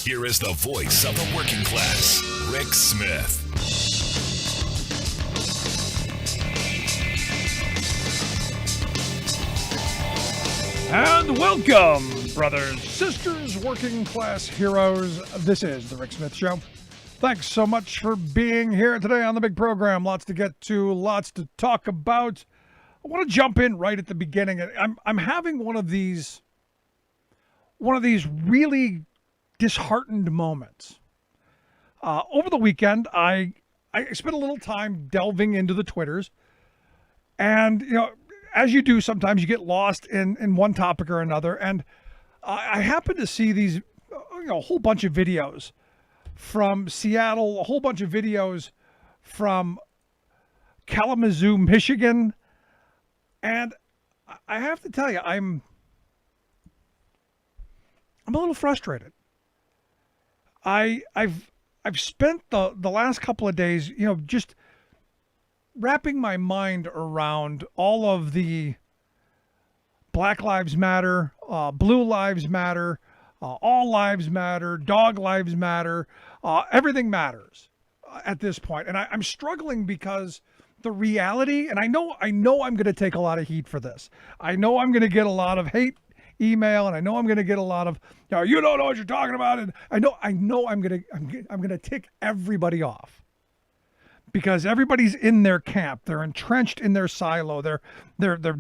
Here is the voice of the working class, Rick Smith. And welcome, brothers, sisters, working class heroes. This is the Rick Smith Show. Thanks so much for being here today on the big program. Lots to get to, lots to talk about. I want to jump in right at the beginning. I'm having one of these really disheartened moments. Over the weekend, I spent a little time delving into the Twitters, and as you do, sometimes you get lost in one topic or another. And I happened to see these, a whole bunch of videos from Seattle, a whole bunch of videos from Kalamazoo, Michigan. And I have to tell you, I'm a little frustrated. I've spent the last couple of days, just wrapping my mind around all of the Black Lives Matter, Blue Lives Matter, All Lives Matter, Dog Lives Matter, everything matters at this point. And I'm struggling because the reality, and I know I'm going to take a lot of heat for this. I know I'm going to get a lot of hate email, and I know I'm going to get a lot of, you don't know what you're talking about. And I know I'm going to tick everybody off. Because everybody's in their camp. They're entrenched in their silo. They're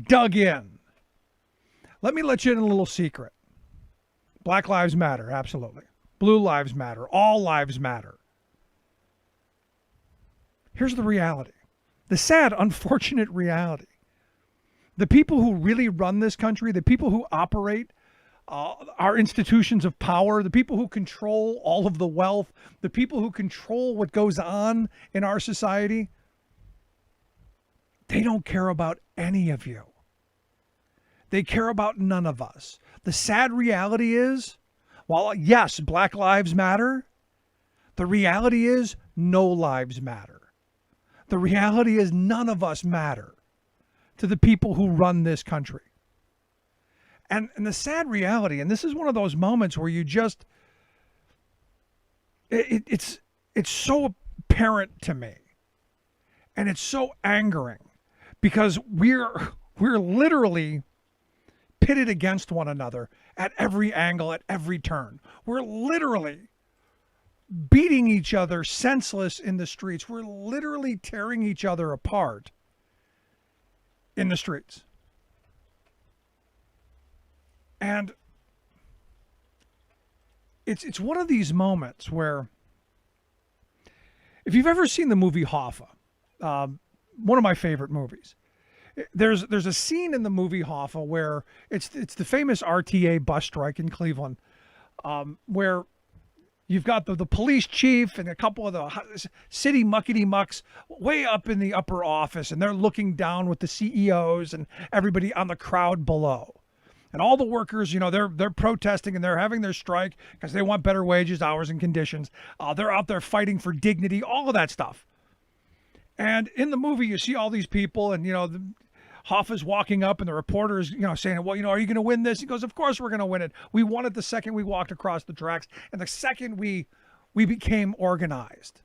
dug in. Let me let you in a little secret. Black Lives Matter, absolutely. Blue Lives Matter. All lives matter. Here's the reality. The sad, unfortunate reality. The people who really run this country, the people who operate our institutions of power, the people who control all of the wealth, the people who control what goes on in our society, they don't care about any of you. They care about none of us. The sad reality is, while yes, Black Lives Matter, the reality is no lives matter. The reality is none of us matter to the people who run this country. And the sad reality, and this is one of those moments where you just, it's so apparent to me, and it's so angering, because we're literally pitted against one another at every angle, at every turn. We're literally beating each other senseless in the streets. We're literally tearing each other apart in the streets. And it's one of these moments where, if you've ever seen the movie Hoffa, one of my favorite movies, there's a scene in the movie Hoffa where it's the famous RTA bus strike in Cleveland, where you've got the police chief and a couple of the city muckety-mucks way up in the upper office, and they're looking down with the CEOs and everybody on the crowd below. And all the workers, they're protesting and they're having their strike because they want better wages, hours, and conditions. They're out there fighting for dignity, all of that stuff. And in the movie, you see all these people, and Hoffa's walking up, and the reporter is saying, well, are you going to win this? He goes, of course we're going to win it. We won it the second we walked across the tracks, and the second we became organized.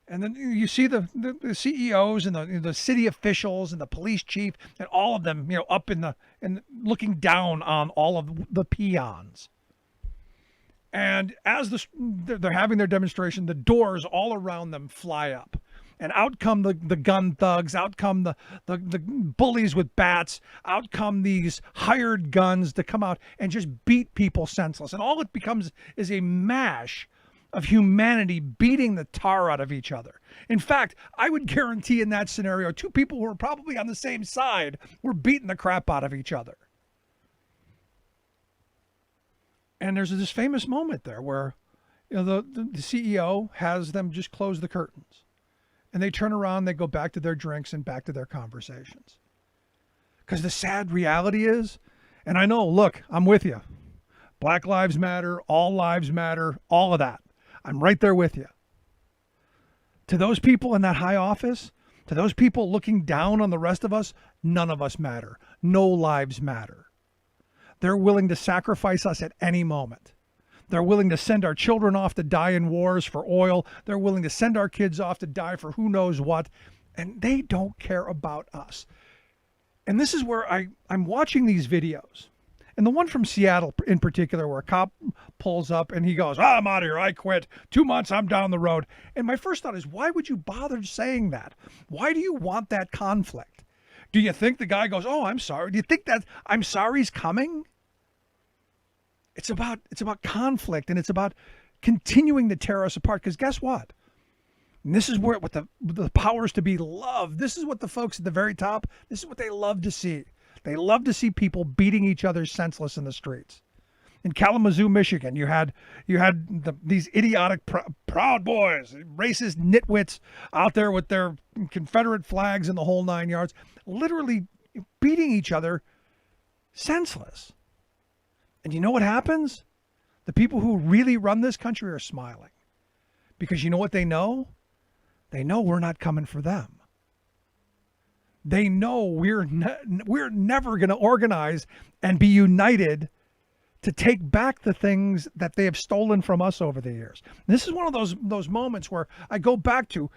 And then you see the CEOs and the city officials and the police chief and all of them, up and looking down on all of the peons. And as they're having their demonstration, the doors all around them fly up. And out come the gun thugs, out come the bullies with bats, out come these hired guns to come out and just beat people senseless. And all it becomes is a mash of humanity beating the tar out of each other. In fact, I would guarantee in that scenario, two people who were probably on the same side were beating the crap out of each other. And there's this famous moment there where the CEO has them just close the curtains. And they turn around, they go back to their drinks and back to their conversations. Because the sad reality is, and I know, look, I'm with you. Black Lives Matter, all lives matter, all of that. I'm right there with you. To those people in that high office, to those people looking down on the rest of us, none of us matter. No lives matter. They're willing to sacrifice us at any moment. They're willing to send our children off to die in wars for oil. They're willing to send our kids off to die for who knows what. And they don't care about us. And this is where I'm watching these videos. And the one from Seattle in particular, where a cop pulls up and he goes, I'm out of here. I quit. 2 months, I'm down the road. And my first thought is, why would you bother saying that? Why do you want that conflict? Do you think the guy goes, I'm sorry? Do you think that I'm sorry's coming? It's about conflict, and it's about continuing to tear us apart. Because guess what? And this is where what the powers to be love. This is what the folks at the very top, this is what they love to see. They love to see people beating each other senseless in the streets. In Kalamazoo, Michigan, you had these idiotic Proud Boys, racist nitwits out there with their Confederate flags and the whole 9 yards, literally beating each other senseless. And you know what happens? The people who really run this country are smiling. Because you know what they know? They know we're not coming for them. They know we're never going to organize and be united to take back the things that they have stolen from us over the years. This is one of those moments where I go back to,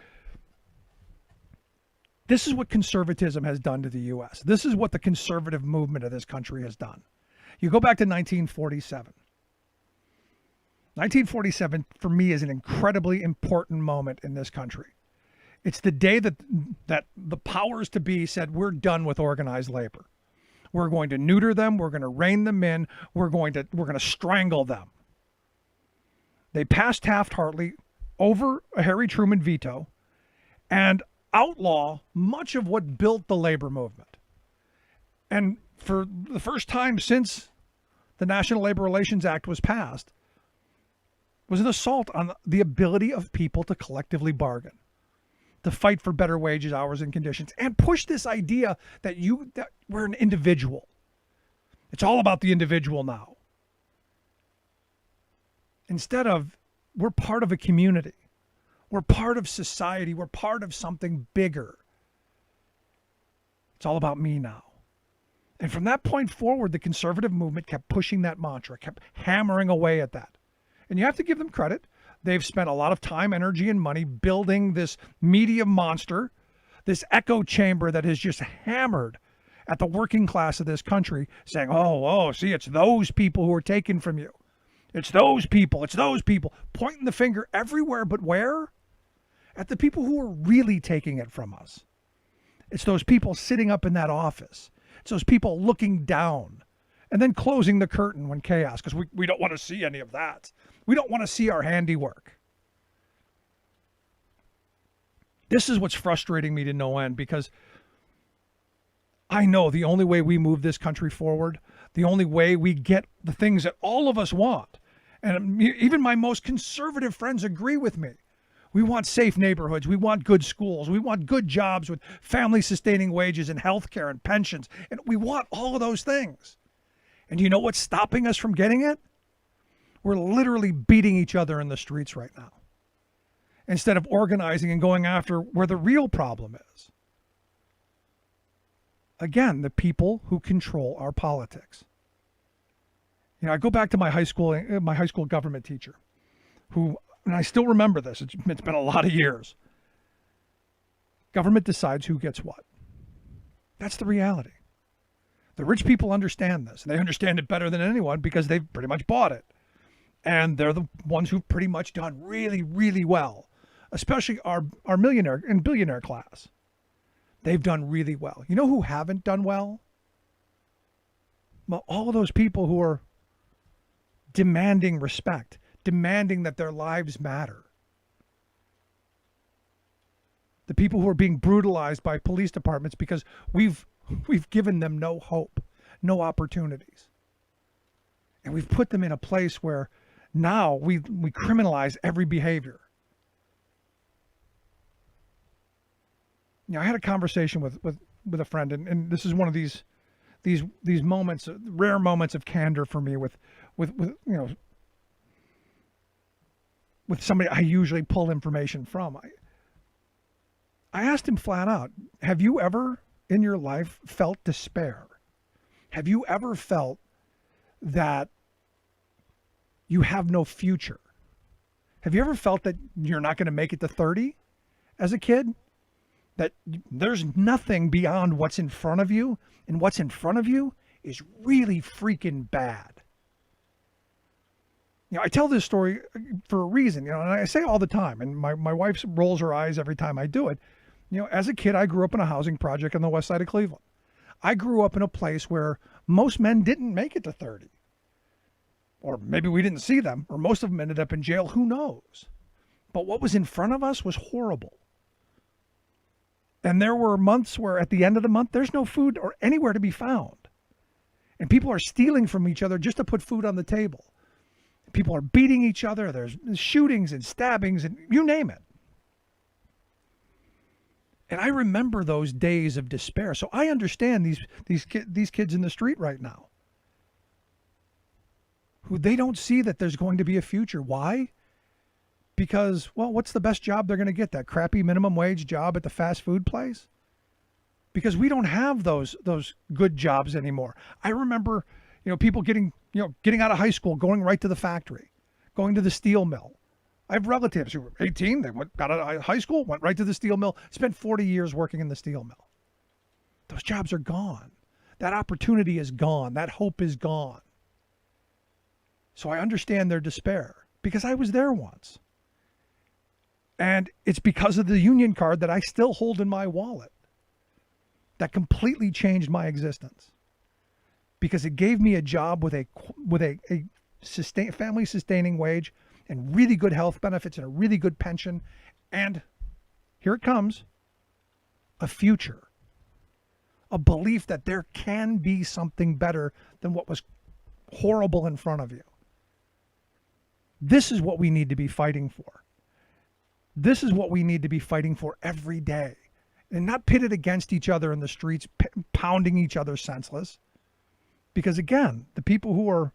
this is what conservatism has done to the U.S. This is what the conservative movement of this country has done. You go back to 1947. 1947, for me, is an incredibly important moment in this country. It's the day that the powers to be said, we're done with organized labor. We're going to neuter them. We're going to rein them in. We're going to strangle them. They passed Taft-Hartley over a Harry Truman veto and outlaw much of what built the labor movement. And for the first time since the National Labor Relations Act was passed, was an assault on the ability of people to collectively bargain, to fight for better wages, hours, and conditions, and push this idea that we're an individual. It's all about the individual now. Instead of, we're part of a community. We're part of society. We're part of something bigger. It's all about me now. And from that point forward, the conservative movement kept pushing that mantra, kept hammering away at that. And you have to give them credit. They've spent a lot of time, energy, and money building this media monster, this echo chamber that has just hammered at the working class of this country, saying, see, it's those people who are taken from you. It's those people, pointing the finger everywhere but where? At the people who are really taking it from us. It's those people sitting up in that office. It's those people looking down and then closing the curtain when chaos, because we don't want to see any of that. We don't want to see our handiwork. This is what's frustrating me to no end, because I know the only way we move this country forward, the only way we get the things that all of us want, and even my most conservative friends agree with me. We want safe neighborhoods. We want good schools. We want good jobs with family-sustaining wages and health care and pensions. And we want all of those things. And you know what's stopping us from getting it? We're literally beating each other in the streets right now, instead of organizing and going after where the real problem is. Again, the people who control our politics. I go back to my high school government teacher, who, and I still remember this, it's been a lot of years. Government decides who gets what. That's the reality. The rich people understand this, and they understand it better than anyone because they've pretty much bought it. And they're the ones who've pretty much done really, really well, especially our millionaire and billionaire class. They've done really well. You know who haven't done well? Well, all of those people who are demanding respect, demanding that their lives matter. The people who are being brutalized by police departments because we've given them no hope, no opportunities. And we've put them in a place where now we criminalize every behavior. I had a conversation with a friend, and this is one of these moments, rare moments of candor for me with somebody I usually pull information from. I asked him flat out, have you ever in your life felt despair? Have you ever felt that you have no future. Have you ever felt that you're not going to make it to 30 as a kid? That there's nothing beyond what's in front of you, and what's in front of you is really freaking bad. I tell this story for a reason, and I say it all the time, and my wife rolls her eyes every time I do it. As a kid, I grew up in a housing project on the west side of Cleveland. I grew up in a place where most men didn't make it to 30. Or maybe we didn't see them, or most of them ended up in jail, who knows? But what was in front of us was horrible. And there were months where at the end of the month, there's no food or anywhere to be found. And people are stealing from each other just to put food on the table. People are beating each other. There's shootings and stabbings and you name it. And I remember those days of despair. So I understand these kids in the street right now, who they don't see that there's going to be a future. Why? Because, well, what's the best job they're going to get? That crappy minimum wage job at the fast food place? Because we don't have those good jobs anymore. I remember, people getting out of high school, going right to the factory, going to the steel mill. I have relatives who were 18, they got out of high school, went right to the steel mill, spent 40 years working in the steel mill. Those jobs are gone. That opportunity is gone. That hope is gone. So I understand their despair because I was there once. And it's because of the union card that I still hold in my wallet that completely changed my existence, because it gave me a job with a family sustaining wage and really good health benefits and a really good pension. And here it comes, a future, a belief that there can be something better than what was horrible in front of you. This is what we need to be fighting for. This is what we need to be fighting for every day, and not pitted against each other in the streets, pounding each other senseless. Because again, the people who are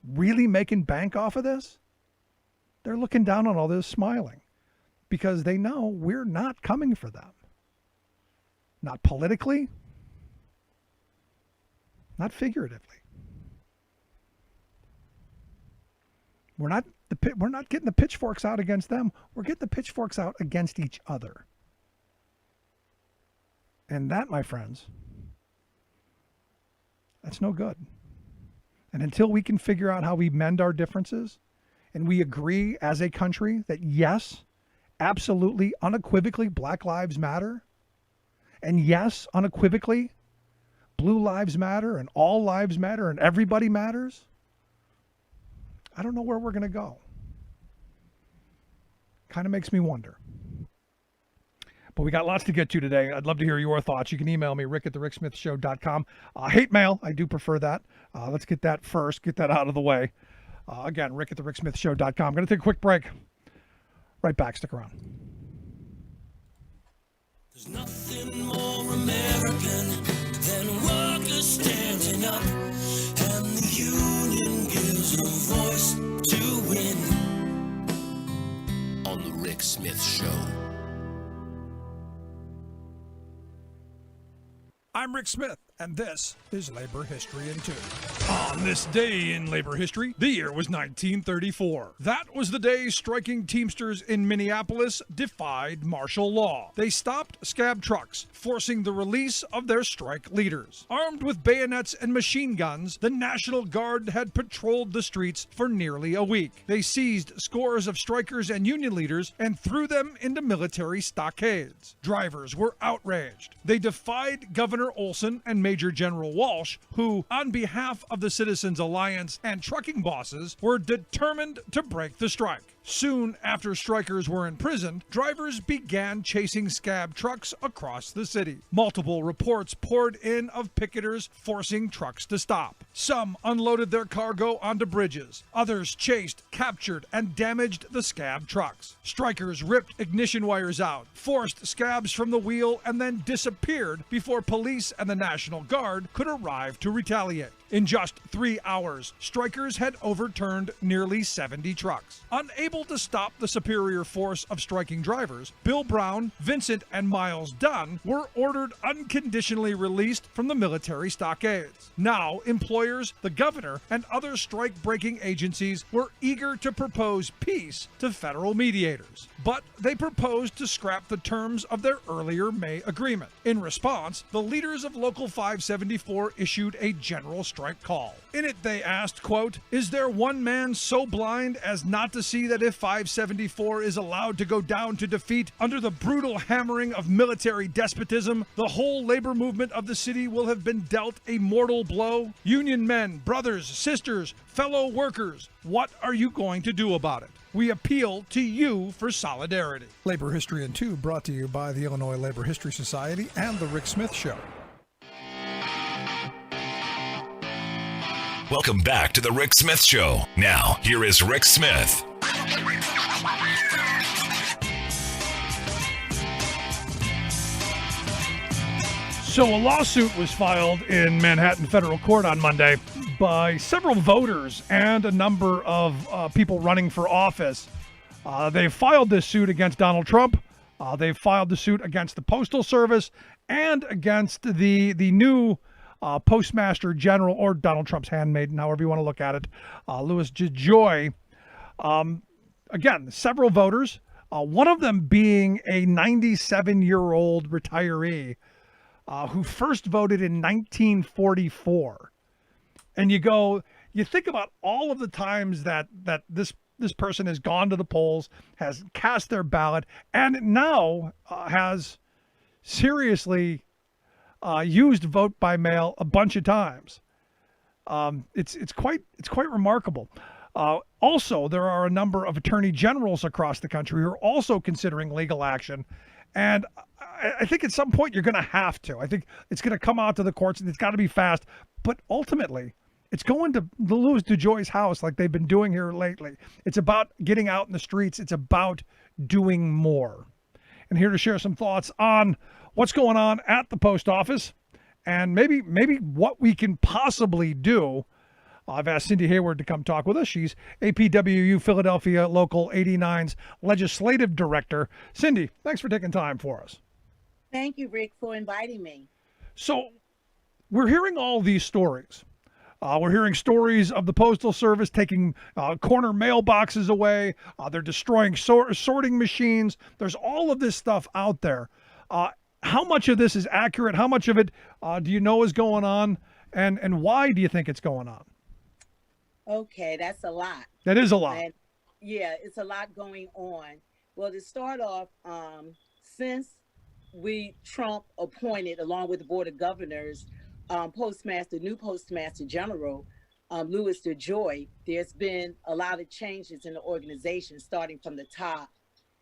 really making bank off of this, they're looking down on all this smiling, because they know we're not coming for them. Not politically, not figuratively. We're not getting the pitchforks out against them. We're getting the pitchforks out against each other. And that, my friends, that's no good. And until we can figure out how we mend our differences and we agree as a country that yes, absolutely, unequivocally, Black Lives Matter, and yes, unequivocally, Blue Lives Matter and all lives matter and everybody matters, I don't know where we're going to go. Kind of makes me wonder. But we got lots to get to today. I'd love to hear your thoughts. You can email me, rick@thericksmithshow.com. Hate mail, I do prefer that. Let's get that first, get that out of the way. Again, rick@thericksmithshow.com. I'm going to take a quick break. Right back, stick around. There's nothing more American than workers standing up, and the union gives a voice to win. On the Rick Smith Show. I'm Rick Smith, and this is Labor History in 2. On this day in labor history, the year was 1934. That was the day striking Teamsters in Minneapolis defied martial law. They stopped scab trucks, forcing the release of their strike leaders. Armed with bayonets and machine guns, the National Guard had patrolled the streets for nearly a week. They seized scores of strikers and union leaders and threw them into military stockades. Drivers were outraged. They defied Governor Olson and Major General Walsh, who, on behalf of the Citizens Alliance and trucking bosses, were determined to break the strike. Soon after strikers were imprisoned, drivers began chasing scab trucks across the city. Multiple reports poured in of picketers forcing trucks to stop. Some unloaded their cargo onto bridges. Others chased, captured, and damaged the scab trucks. Strikers ripped ignition wires out, forced scabs from the wheel, and then disappeared before police and the National Guard could arrive to retaliate. In just 3 hours, strikers had overturned nearly 70 trucks. Unable to stop the superior force of striking drivers, Bill Brown, Vincent, and Miles Dunn were ordered unconditionally released from the military stockades. Now, employers, the governor, and other strike-breaking agencies were eager to propose peace to federal mediators. But they proposed to scrap the terms of their earlier May agreement. In response, the leaders of Local 574 issued a general strike call. In it, they asked, quote, "Is there one man so blind as not to see that if 574 is allowed to go down to defeat under the brutal hammering of military despotism, the whole labor movement of the city will have been dealt a mortal blow? Union men, brothers, sisters, fellow workers, what are you going to do about it? We appeal to you for solidarity." Labor History in 2 brought to you by the Illinois Labor History Society and The Rick Smith Show. Welcome back to the Rick Smith Show. Now, here is Rick Smith. So a lawsuit was filed in Manhattan federal court on Monday by several voters and a number of people running for office. They filed this suit against Donald Trump. They filed the suit against the Postal Service and against the new Postmaster General, or Donald Trump's handmaiden, however you want to look at it, Louis DeJoy. Again, several voters, one of them being a 97-year-old retiree who first voted in 1944. And you think about all of the times that this person has gone to the polls, has cast their ballot, and now has seriously used vote by mail a bunch of times. It's quite remarkable. Also, there are a number of attorney generals across the country who are also considering legal action, and I think at some point you're going to have to. I think it's going to come out to the courts, and it's got to be fast. But ultimately, it's going to the Louis DeJoy's house like they've been doing here lately. It's about getting out in the streets. It's about doing more. And here to share some thoughts on what's going on at the post office and maybe what we can possibly do. I've asked Cindy Hayward to come talk with us. She's APWU Philadelphia Local 89's Legislative Director. Cindy, thanks for taking time for us. Thank you, Rick, for inviting me. So we're hearing all these stories. We're hearing stories of the Postal Service taking corner mailboxes away. They're destroying sorting machines. There's all of this stuff out there. How much of this is accurate? How much of it do you know is going on? And why do you think it's going on? Okay, that's a lot. That is a lot. And yeah, it's a lot going on. Well, to start off, since Trump appointed, along with the Board of Governors, new Postmaster General, Louis DeJoy, there's been a lot of changes in the organization, starting from the top.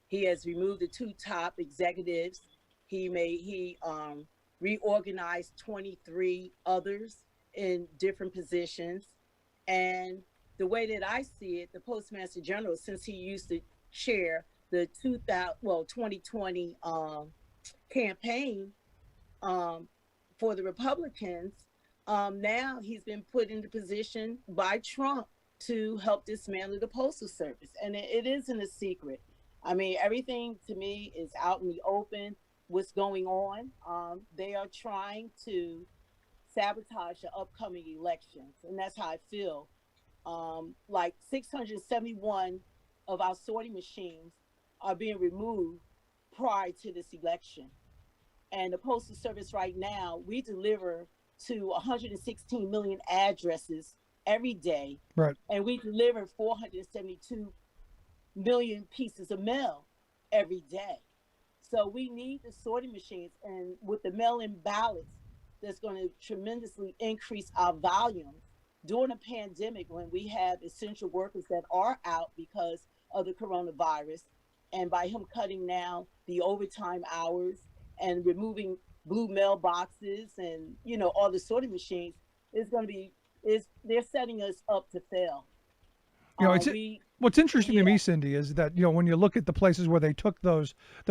He has removed the two top executives. He reorganized 23 others in different positions. And the way that I see it, the Postmaster General, since he used to chair the 2020 campaign for the Republicans, now he's been put into position by Trump to help dismantle the Postal Service. And it isn't a secret. I mean, everything to me is out in the open, what's going on. They are trying to sabotage the upcoming elections. And that's how I feel. Like 671 of our sorting machines are being removed prior to this election. And the Postal Service right now, we deliver to 116 million addresses every day. Right. And we deliver 472 million pieces of mail every day. So we need the sorting machines, and with the mail-in ballots, that's going to tremendously increase our volumes during a pandemic when we have essential workers that are out because of the coronavirus. And by him cutting now the overtime hours and removing blue mailboxes and, all the sorting machines, they're setting us up to fail. What's interesting to me, Cindy, is that, when you look at the places where they're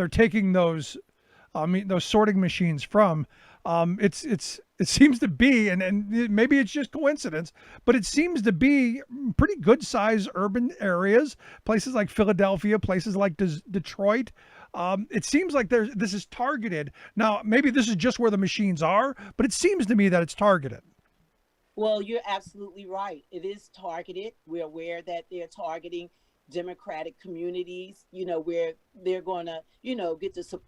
taking those sorting machines from, it's It seems to be, and maybe it's just coincidence, but it seems to be pretty good sized urban areas, places like Philadelphia, places like Detroit. It seems like this is targeted. Now, maybe this is just where the machines are, but it seems to me that it's targeted. Well, you're absolutely right. It is targeted. We're aware that they're targeting Democratic communities, where they're going to, get the,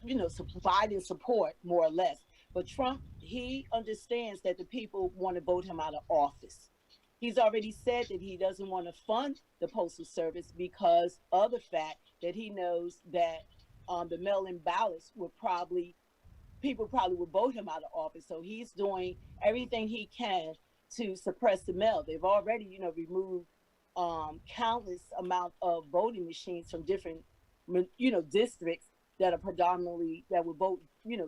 provide and support more or less. But Trump, he understands that the people want to vote him out of office. He's already said that he doesn't want to fund the Postal Service because of the fact that he knows that the mail-in ballots people probably would vote him out of office. So he's doing everything he can to suppress the mail. They've already, removed countless amount of voting machines from different, districts that are predominantly that would vote,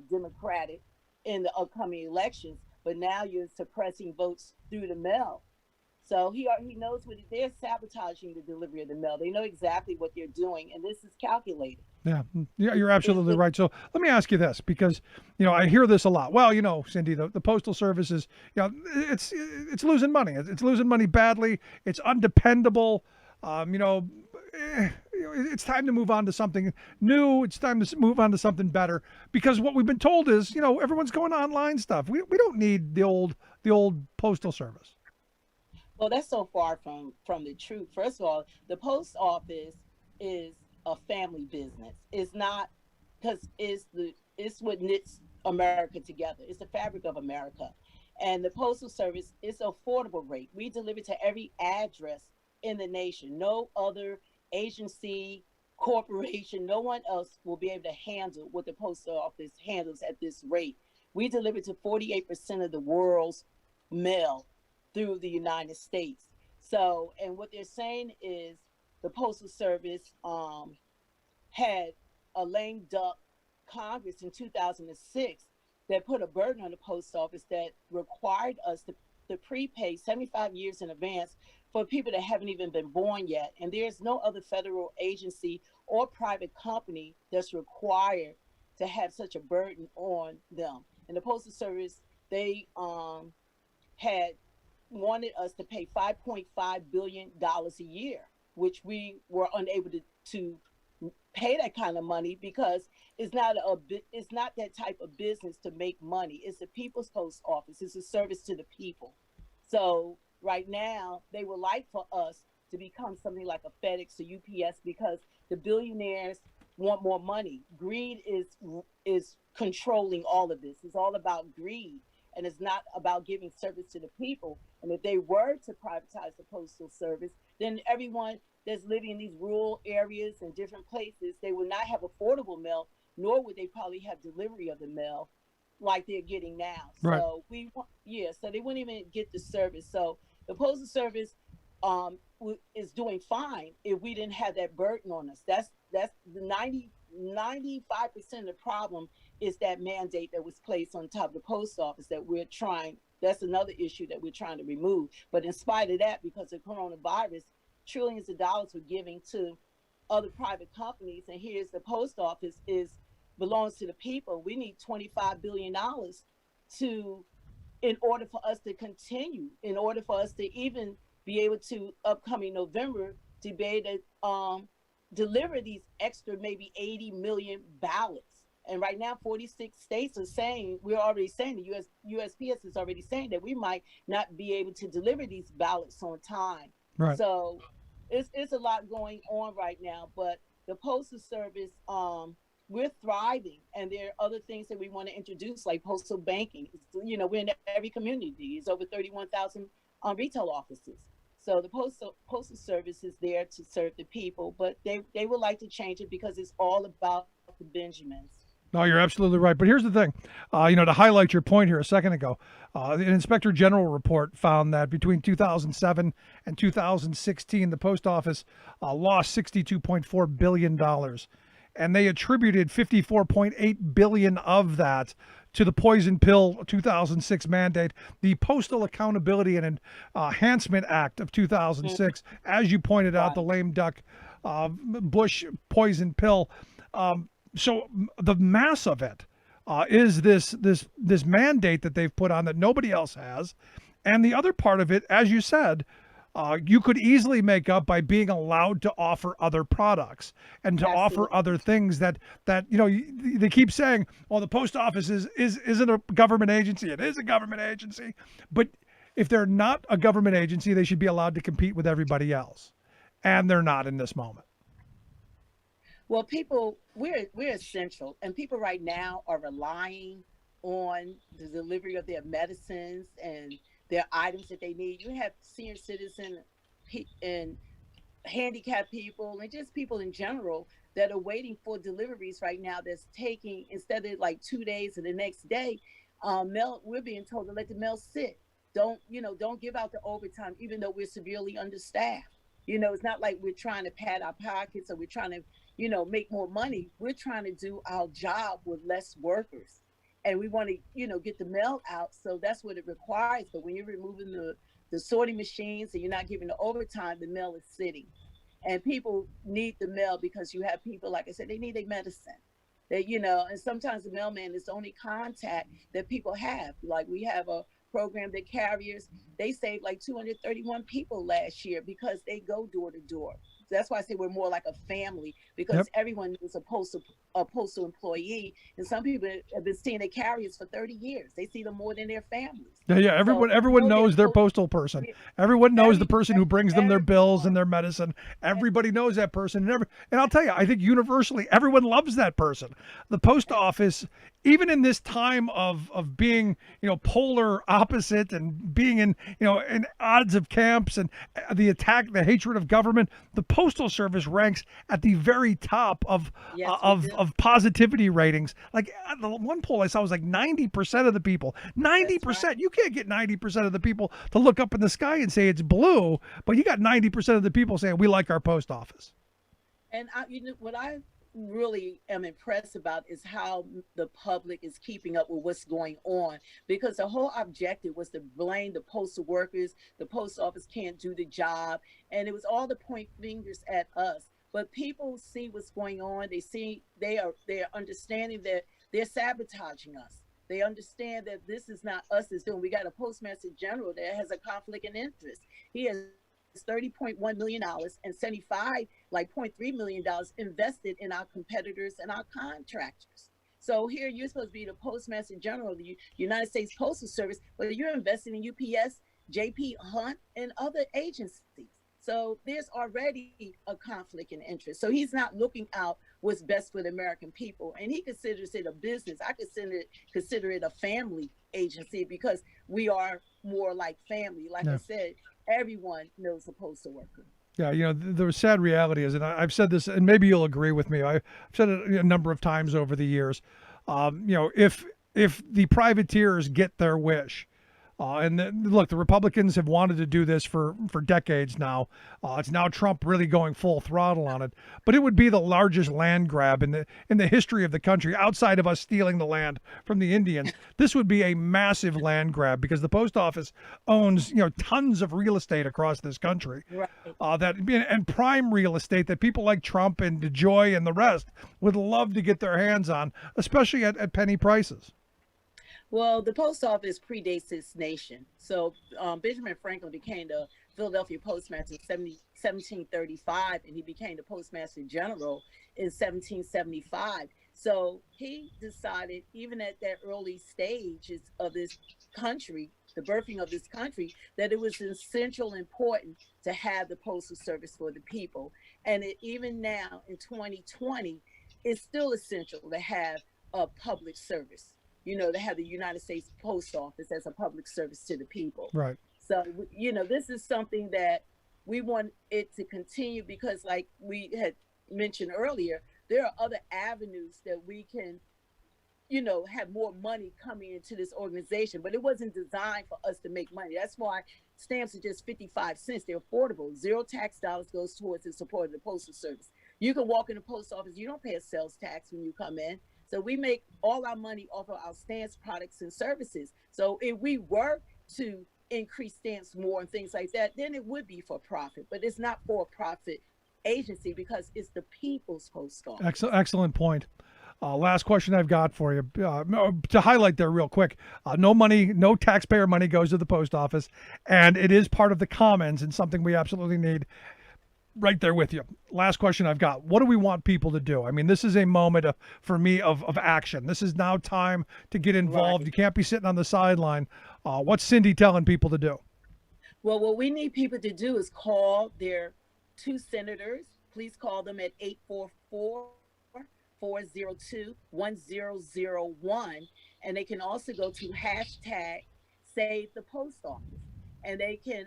Democratic in the upcoming elections. But now you're suppressing votes through the mail. So he knows they're sabotaging the delivery of the mail. They know exactly what they're doing, and this is calculated. Yeah, you're absolutely right. So let me ask you this, because I hear this a lot. Well, Cindy, the Postal Service is, it's losing money. It's losing money badly. It's undependable. It's time to move on to something new. It's time to move on to something better, because what we've been told is, everyone's going online stuff. We don't need the old Postal Service. Well, that's so far from the truth. First of all, the post office is a family business. It's not, because it's what knits America together. It's the fabric of America. And the Postal Service is an affordable rate. We deliver to every address in the nation. No other agency, corporation, no one else will be able to handle what the Postal Office handles at this rate. We deliver to 48% of the world's mail through the United States. So, and what they're saying is the Postal Service had a lame duck Congress in 2006 that put a burden on the post office that required us to prepay 75 years in advance for people that haven't even been born yet. And there's no other federal agency or private company that's required to have such a burden on them. And the Postal Service, they had wanted us to pay $5.5 billion a year, which we were unable to pay that kind of money, because it's not that type of business to make money. It's the people's post office. It's a service to the people. So right now, they would like for us to become something like a FedEx or UPS, because the billionaires want more money. Greed is controlling all of this. It's all about greed, and it's not about giving service to the people. And if they were to privatize the Postal Service, then everyone that's living in these rural areas and different places, they would not have affordable mail, nor would they probably have delivery of the mail like they're getting now. Right. So so they wouldn't even get the service. So the Postal Service is doing fine if we didn't have that burden on us. That's the 95% of the problem is that mandate that was placed on top of the post office that we're trying. That's another issue that we're trying to remove. But in spite of that, because of coronavirus, trillions of dollars were giving to other private companies, and here's the post office belongs to the people. We need $25 billion in order for us to continue, in order for us to even be able to, upcoming November, to be able to deliver these extra maybe 80 million ballots. And right now, 46 states are saying, we're already saying, the USPS is already saying that we might not be able to deliver these ballots on time. Right. So it's a lot going on right now, but the Postal Service, we're thriving, and there are other things that we want to introduce, like postal banking. We're in every community. It's over 31,000 retail offices. So the Postal Service is there to serve the people, but they would like to change it because it's all about the Benjamins. No, you're absolutely right. But here's the thing, to highlight your point here a second ago, the Inspector General report found that between 2007 and 2016, the post office lost $62.4 billion. And they attributed $54.8 billion of that to the poison pill 2006 mandate, the Postal Accountability and Enhancement Act of 2006, as you pointed out, the lame duck Bush poison pill. So the mass of it is this mandate that they've put on that nobody else has, and the other part of it, as you said, you could easily make up by being allowed to offer other products and to offer Absolutely. other things that they keep saying, "Oh, the post office isn't a government agency." It is a government agency, but if they're not a government agency, they should be allowed to compete with everybody else, and they're not in this moment. Well, people, we're essential, and people right now are relying on the delivery of their medicines and their items that they need. You have senior citizen and handicapped people and just people in general that are waiting for deliveries right now. That's taking, instead of like 2 days and the next day, mail. We're being told to let the mail sit. Don't give out the overtime, even though we're severely understaffed. It's not like we're trying to pad our pockets or we're trying to make more money. We're trying to do our job with less workers. And we want to, get the mail out. So that's what it requires. But when you're removing the sorting machines and you're not giving the overtime, the mail is sitting. And people need the mail because you have people, like I said, they need their medicine. And sometimes the mailman is the only contact that people have. Like we have a program that carriers, they saved like 231 people last year because they go door to door. That's why I say we're more like a family, because everyone is a postal employee, and some people have been seeing their carriers for 30 years. They see them more than their families. Yeah. Everyone knows their postal person. Everyone knows the person who brings them their bills and their medicine. Everybody knows that person, and I'll tell you, I think universally everyone loves that person. The post office, even in this time of being polar opposite and being in odds of camps and the hatred of government, the postal service ranks at the very top of positivity ratings. Like the one poll I saw was like 90% of the people. 90%. Right. You can't get 90% of the people to look up in the sky and say it's blue, but you got 90% of the people saying we like our post office. And what I really am impressed about is how the public is keeping up with what's going on, because the whole objective was to blame the postal workers. The post office can't do the job, and it was all to point fingers at us. But people see what's going on. They're understanding that they're sabotaging us. They understand that this is not us that's doing. We got a postmaster general that has a conflict of interest. He has $30.1 million and $75.3 million invested in our competitors and our contractors. So here you're supposed to be the Postmaster General of the United States Postal Service, but you're investing in UPS, JP Hunt, and other agencies. So there's already a conflict in interest. So he's not looking out what's best for the American people. And he considers it a business. I consider it a family agency, because we are more like family. Like I said, everyone knows a postal worker. Yeah, the sad reality is, and I've said this, and maybe you'll agree with me, I've said it a number of times over the years, if the privateers get their wish, look, the Republicans have wanted to do this for decades now. It's now Trump really going full throttle on it. But it would be the largest land grab in the history of the country, outside of us stealing the land from the Indians. This would be a massive land grab, because the post office owns tons of real estate across this country, right. And prime real estate that people like Trump and DeJoy and the rest would love to get their hands on, especially at penny prices. Well, the post office predates this nation. So Benjamin Franklin became the Philadelphia Postmaster in 1735, and he became the Postmaster General in 1775. So he decided, even at that early stages of this country, the birthing of this country, that it was essential and important to have the Postal Service for the people. And even now in 2020, it's still essential to have a public service. To have the United States Post Office as a public service to the people. Right. So, this is something that we want it to continue, because like we had mentioned earlier, there are other avenues that we can, have more money coming into this organization, but it wasn't designed for us to make money. That's why stamps are just 55 cents. They're affordable. Zero tax dollars goes towards the support of the Postal Service. You can walk in the post office. You don't pay a sales tax when you come in. So we make all our money off of our stamps, products, and services. So if we were to increase stamps more and things like that, then it would be for profit. But it's not for a profit agency, because it's the people's post office. Excellent point. Last question I've got for you to highlight there real quick. No money, no taxpayer money goes to the post office, and it is part of the commons and something we absolutely need. Right there with you. Last question I've got. What do we want people to do? I mean, this is a moment for me of action. This is now time to get involved. Right. You can't be sitting on the sideline. What's Cindy telling people to do? Well, what we need people to do is call their two senators. Please call them at 844-402-1001. And they can also go to hashtag Save the Post Office. And they can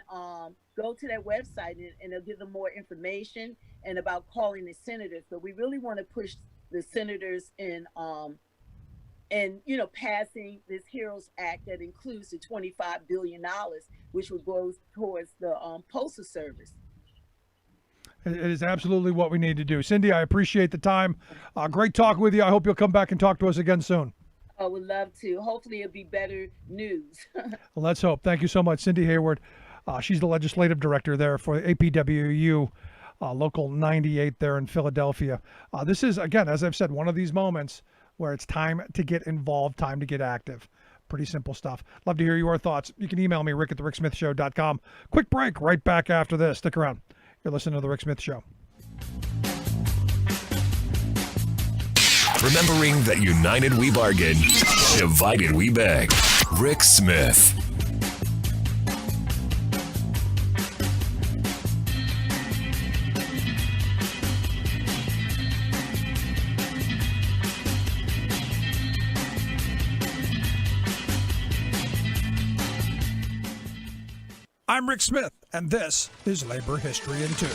go to their website and it'll give them more information and about calling the senators. But we really want to push the senators in passing this HEROES Act that includes the $25 billion, which will go towards the Postal Service. It is absolutely what we need to do. Cindy, I appreciate the time. Great talking with you. I hope you'll come back and talk to us again soon. I would love to. Hopefully it'll be better news. Well, let's hope. Thank you so much, Cindy Hayward. She's the legislative director there for APWU Local 98 there in Philadelphia. This is, again, as I've said, one of these moments where it's time to get involved, time to get active. Pretty simple stuff. Love to hear your thoughts. You can email me, rick@thericksmithshow.com. Quick break right back after this. Stick around. You're listening to The Rick Smith Show. Remembering that united we bargain, divided we beg. Rick Smith. I'm Rick Smith, and this is Labor History in 2.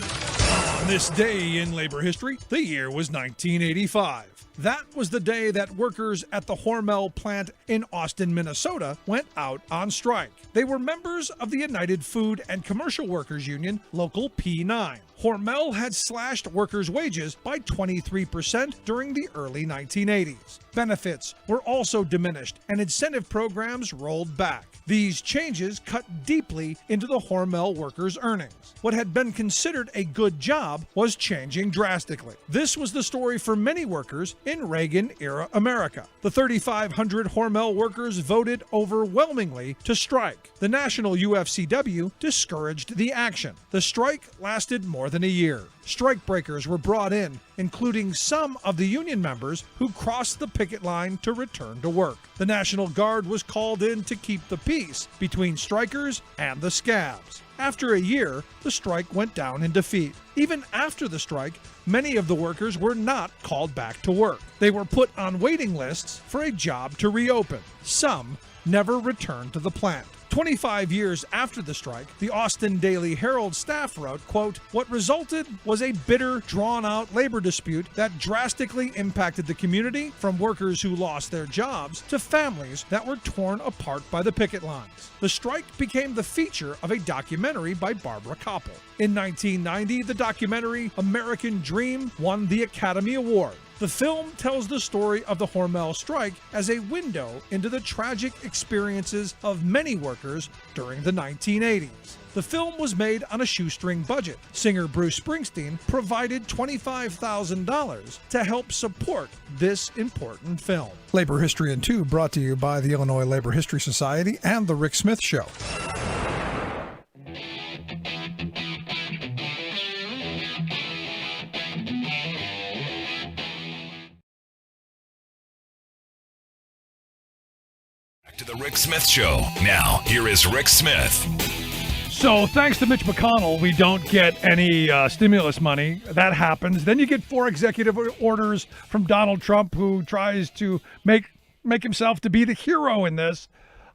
On this day in labor history, the year was 1985. That was the day that workers at the Hormel plant in Austin, Minnesota went out on strike. They were members of the United Food and Commercial Workers Union, Local P9. Hormel had slashed workers' wages by 23% during the early 1980s. Benefits were also diminished and incentive programs rolled back. These changes cut deeply into the Hormel workers' earnings. What had been considered a good job was changing drastically. This was the story for many workers in Reagan-era America. The 3,500 Hormel workers voted overwhelmingly to strike. The National UFCW discouraged the action. The strike lasted more than a year. Strikebreakers were brought in, including some of the union members who crossed the picket line to return to work. The National Guard was called in to keep the peace between strikers and the scabs. After a year, the strike went down in defeat. Even after the strike, many of the workers were not called back to work. They were put on waiting lists for a job to reopen. Some never returned to the plant. 25 years after the strike, the Austin Daily Herald staff wrote, quote, "What resulted was a bitter, drawn-out labor dispute that drastically impacted the community, from workers who lost their jobs to families that were torn apart by the picket lines." The strike became the feature of a documentary by Barbara Koppel. In 1990, the documentary American Dream won the Academy Award. The film tells the story of the Hormel strike as a window into the tragic experiences of many workers during the 1980s. The film was made on a shoestring budget. Singer Bruce Springsteen provided $25,000 to help support this important film. Labor History in 2 brought to you by the Illinois Labor History Society and The Rick Smith Show. To the Rick Smith Show. Now, here is Rick Smith. So thanks to Mitch McConnell, we don't get any stimulus money. That happens. Then you get 4 executive orders from Donald Trump, who tries to make himself to be the hero in this,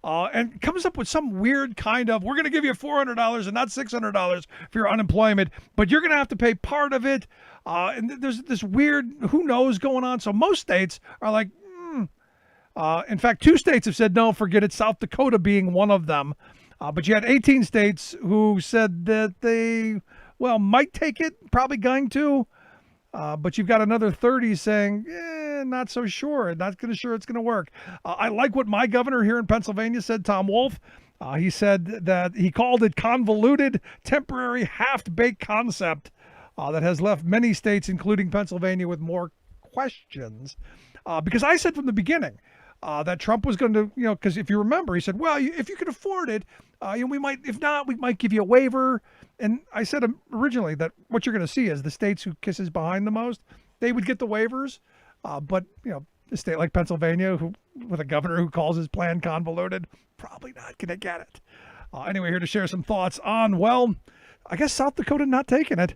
and comes up with some weird kind of, we're going to give you $400 and not $600 for your unemployment, but you're going to have to pay part of it. And there's this weird who knows going on. So most states are like, in fact, 2 states have said, no, forget it, South Dakota being one of them. But you had 18 states who said that they, might take it, probably going to. But you've got another 30 saying, not so sure, not going to sure it's going to work. I like what my governor here in Pennsylvania said, Tom Wolf. He said that he called it convoluted, temporary, half-baked concept that has left many states, including Pennsylvania, with more questions. because I said from the beginning that Trump was going to, because if you remember, he said, well, if you could afford it, we might, if not, we might give you a waiver. And I said originally that what you're going to see is the states who kisses behind the most, they would get the waivers. But, a state like Pennsylvania, with a governor who calls his plan convoluted, probably not going to get it. Anyway, here to share some thoughts on, well, I guess South Dakota not taking it.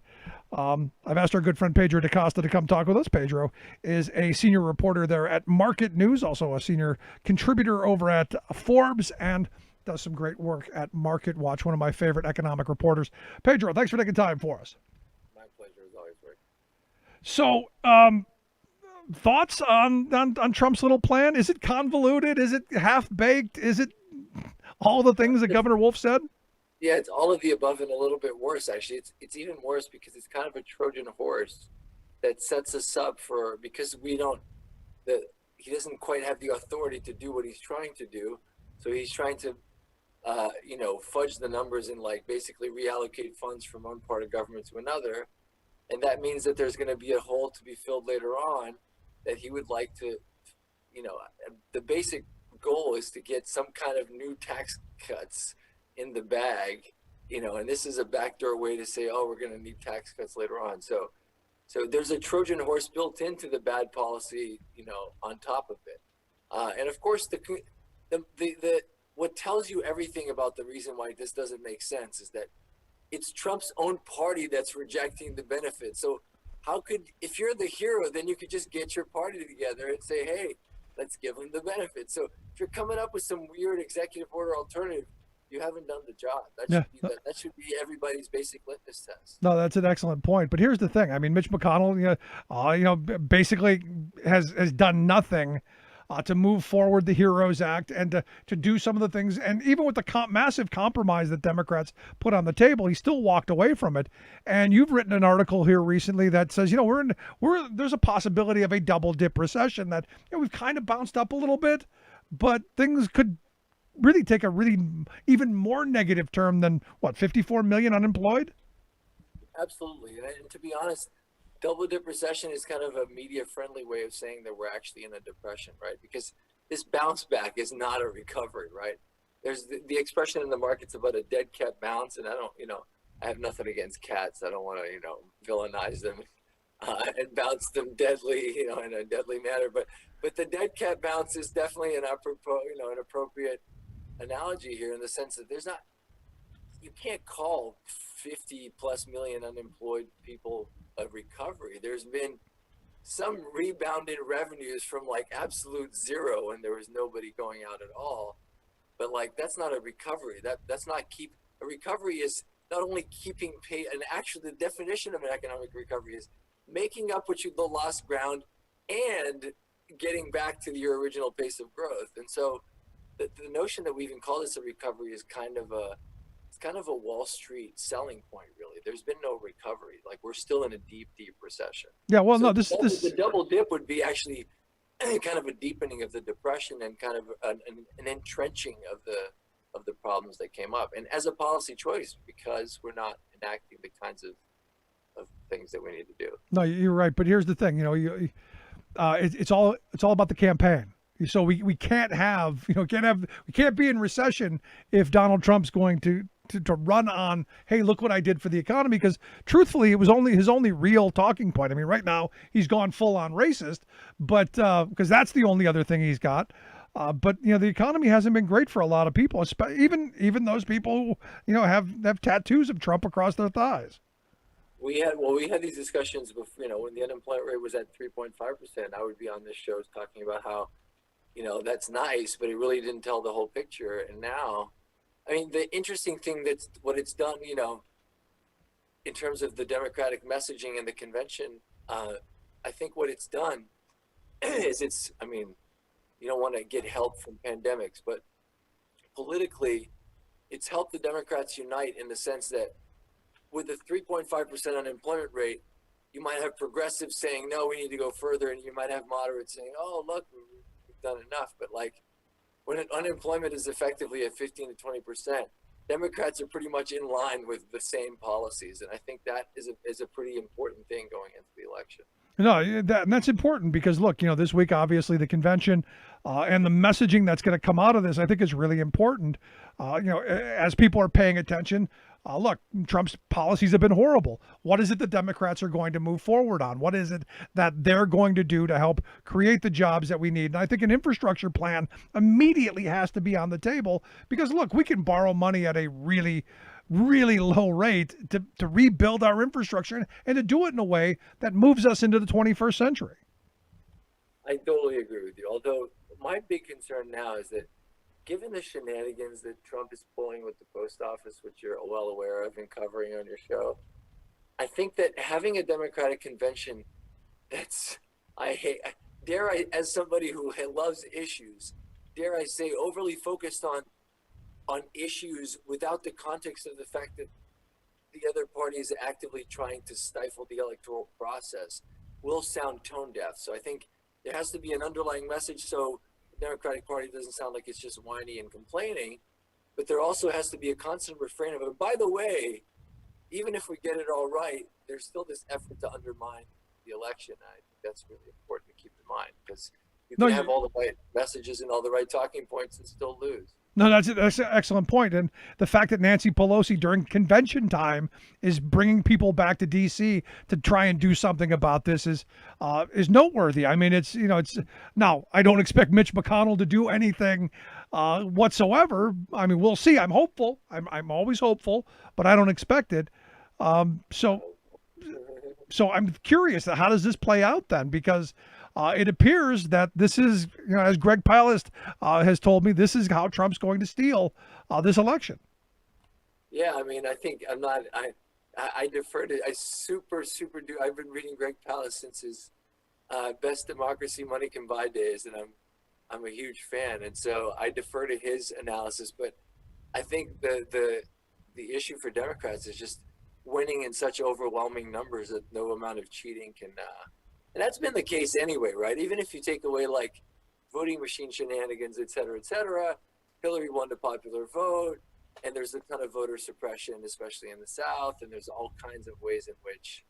I've asked our good friend Pedro DaCosta to come talk with us. Pedro is a senior reporter there at Market News, also a senior contributor over at Forbes, and does some great work at Market Watch, one of my favorite economic reporters. Pedro, thanks for taking time for us. My pleasure, as always, Rick. So, thoughts on Trump's little plan? Is it convoluted? Is it half-baked? Is it all the things that Governor Wolf said? Yeah, it's all of the above and a little bit worse, actually. It's even worse because it's kind of a Trojan horse that sets us up for, because he doesn't quite have the authority to do what he's trying to do. So he's trying to, fudge the numbers and basically reallocate funds from one part of government to another. And that means that there's going to be a hole to be filled later on that he would like to, the basic goal is to get some kind of new tax cuts in the bag, and this is a backdoor way to say, oh, we're going to need tax cuts later on. So there's a Trojan horse built into the bad policy, on top of it. And of course, the what tells you everything about the reason why this doesn't make sense is that it's Trump's own party that's rejecting the benefits. So if you're the hero, then you could just get your party together and say, hey, let's give them the benefits. So if you're coming up with some weird executive order alternative, you haven't done the job. That should be everybody's basic litmus test. No, that's an excellent point. But here's the thing. I mean, Mitch McConnell, basically has done nothing to move forward the HEROES Act and to do some of the things. And even with the massive compromise that Democrats put on the table, he still walked away from it. And you've written an article here recently that says, there's a possibility of a double dip recession that we've kind of bounced up a little bit, but things could really take a really even more negative term than 54 million unemployed. Absolutely. And to be honest, double dip recession is kind of a media friendly way of saying that we're actually in a depression, right? Because this bounce back is not a recovery, right? There's the expression in the markets about a dead cat bounce. And I have nothing against cats. I don't want to, villainize them and bounce them deadly, in a deadly manner. But the dead cat bounce is definitely an appropriate analogy here in the sense that you can't call 50 plus million unemployed people a recovery. There's been some rebound in revenues from absolute zero and there was nobody going out at all. But that's not a recovery. That's not a recovery is not only keeping pace, and actually the definition of an economic recovery is making up the lost ground and getting back to your original pace of growth. And so the notion that we even call this a recovery is kind of a Wall Street selling point, really. There's been no recovery. We're still in a deep, deep recession. Yeah, well, so no, the double dip would be actually kind of a deepening of the depression and kind of an entrenching of the problems that came up. And as a policy choice, because we're not enacting the kinds of things that we need to do. No, you're right. But here's the thing, it's all about the campaign. So we can't have, we can't be in recession if Donald Trump's going to run on, hey, look what I did for the economy. Because truthfully, it was his only real talking point. I mean, right now he's gone full on racist, but because that's the only other thing he's got. But the economy hasn't been great for a lot of people, even those people who have tattoos of Trump across their thighs. We had these discussions before, when the unemployment rate was at 3.5%. I would be on this show talking about how that's nice, but it really didn't tell the whole picture. And now, I mean, the interesting thing what it's done, in terms of the Democratic messaging and the convention, I think what it's done is you don't want to get help from pandemics, but politically, it's helped the Democrats unite in the sense that with a 3.5% unemployment rate, you might have progressives saying, no, we need to go further. And you might have moderates saying, oh, look, we've done enough. But when unemployment is effectively at 15 to 20%, Democrats are pretty much in line with the same policies. And I think that is a pretty important thing going into the election. No, and that's important because look, this week obviously the convention and the messaging that's going to come out of this, I think, is really important. As people are paying attention. Look, Trump's policies have been horrible. What is it the Democrats are going to move forward on? What is it that they're going to do to help create the jobs that we need? And I think an infrastructure plan immediately has to be on the table because, look, we can borrow money at a really, really low rate to rebuild our infrastructure and to do it in a way that moves us into the 21st century. I totally agree with you. Although my big concern now is that given the shenanigans that Trump is pulling with the post office, which you're well aware of and covering on your show, I think that having a Democratic convention as somebody who loves issues, dare I say, overly focused on issues without the context of the fact that the other party is actively trying to stifle the electoral process will sound tone deaf. So I think there has to be an underlying message so Democratic Party doesn't sound like it's just whiny and complaining, but there also has to be a constant refrain of it. By the way, even if we get it all right, there's still this effort to undermine the election. I think that's really important to keep in mind because you can have all the right messages and all the right talking points and still lose. No, that's an excellent point. And the fact that Nancy Pelosi during convention time is bringing people back to D.C. to try and do something about this is noteworthy. I mean, it's now I don't expect Mitch McConnell to do anything whatsoever. I mean, we'll see. I'm hopeful. I'm always hopeful, but I don't expect it. So I'm curious, how does this play out then? Because it appears that this is, as Greg Palast has told me, this is how Trump's going to steal this election. Yeah, I mean, I think I defer to, I've been reading Greg Palast since his Best Democracy Money Can Buy days, and I'm a huge fan. And so I defer to his analysis, but I think the issue for Democrats is just winning in such overwhelming numbers that no amount of cheating can, and that's been the case anyway, right? Even if you take away like voting machine shenanigans, et cetera, Hillary won the popular vote, and there's a ton of voter suppression, especially in the South, and there's all kinds of ways in which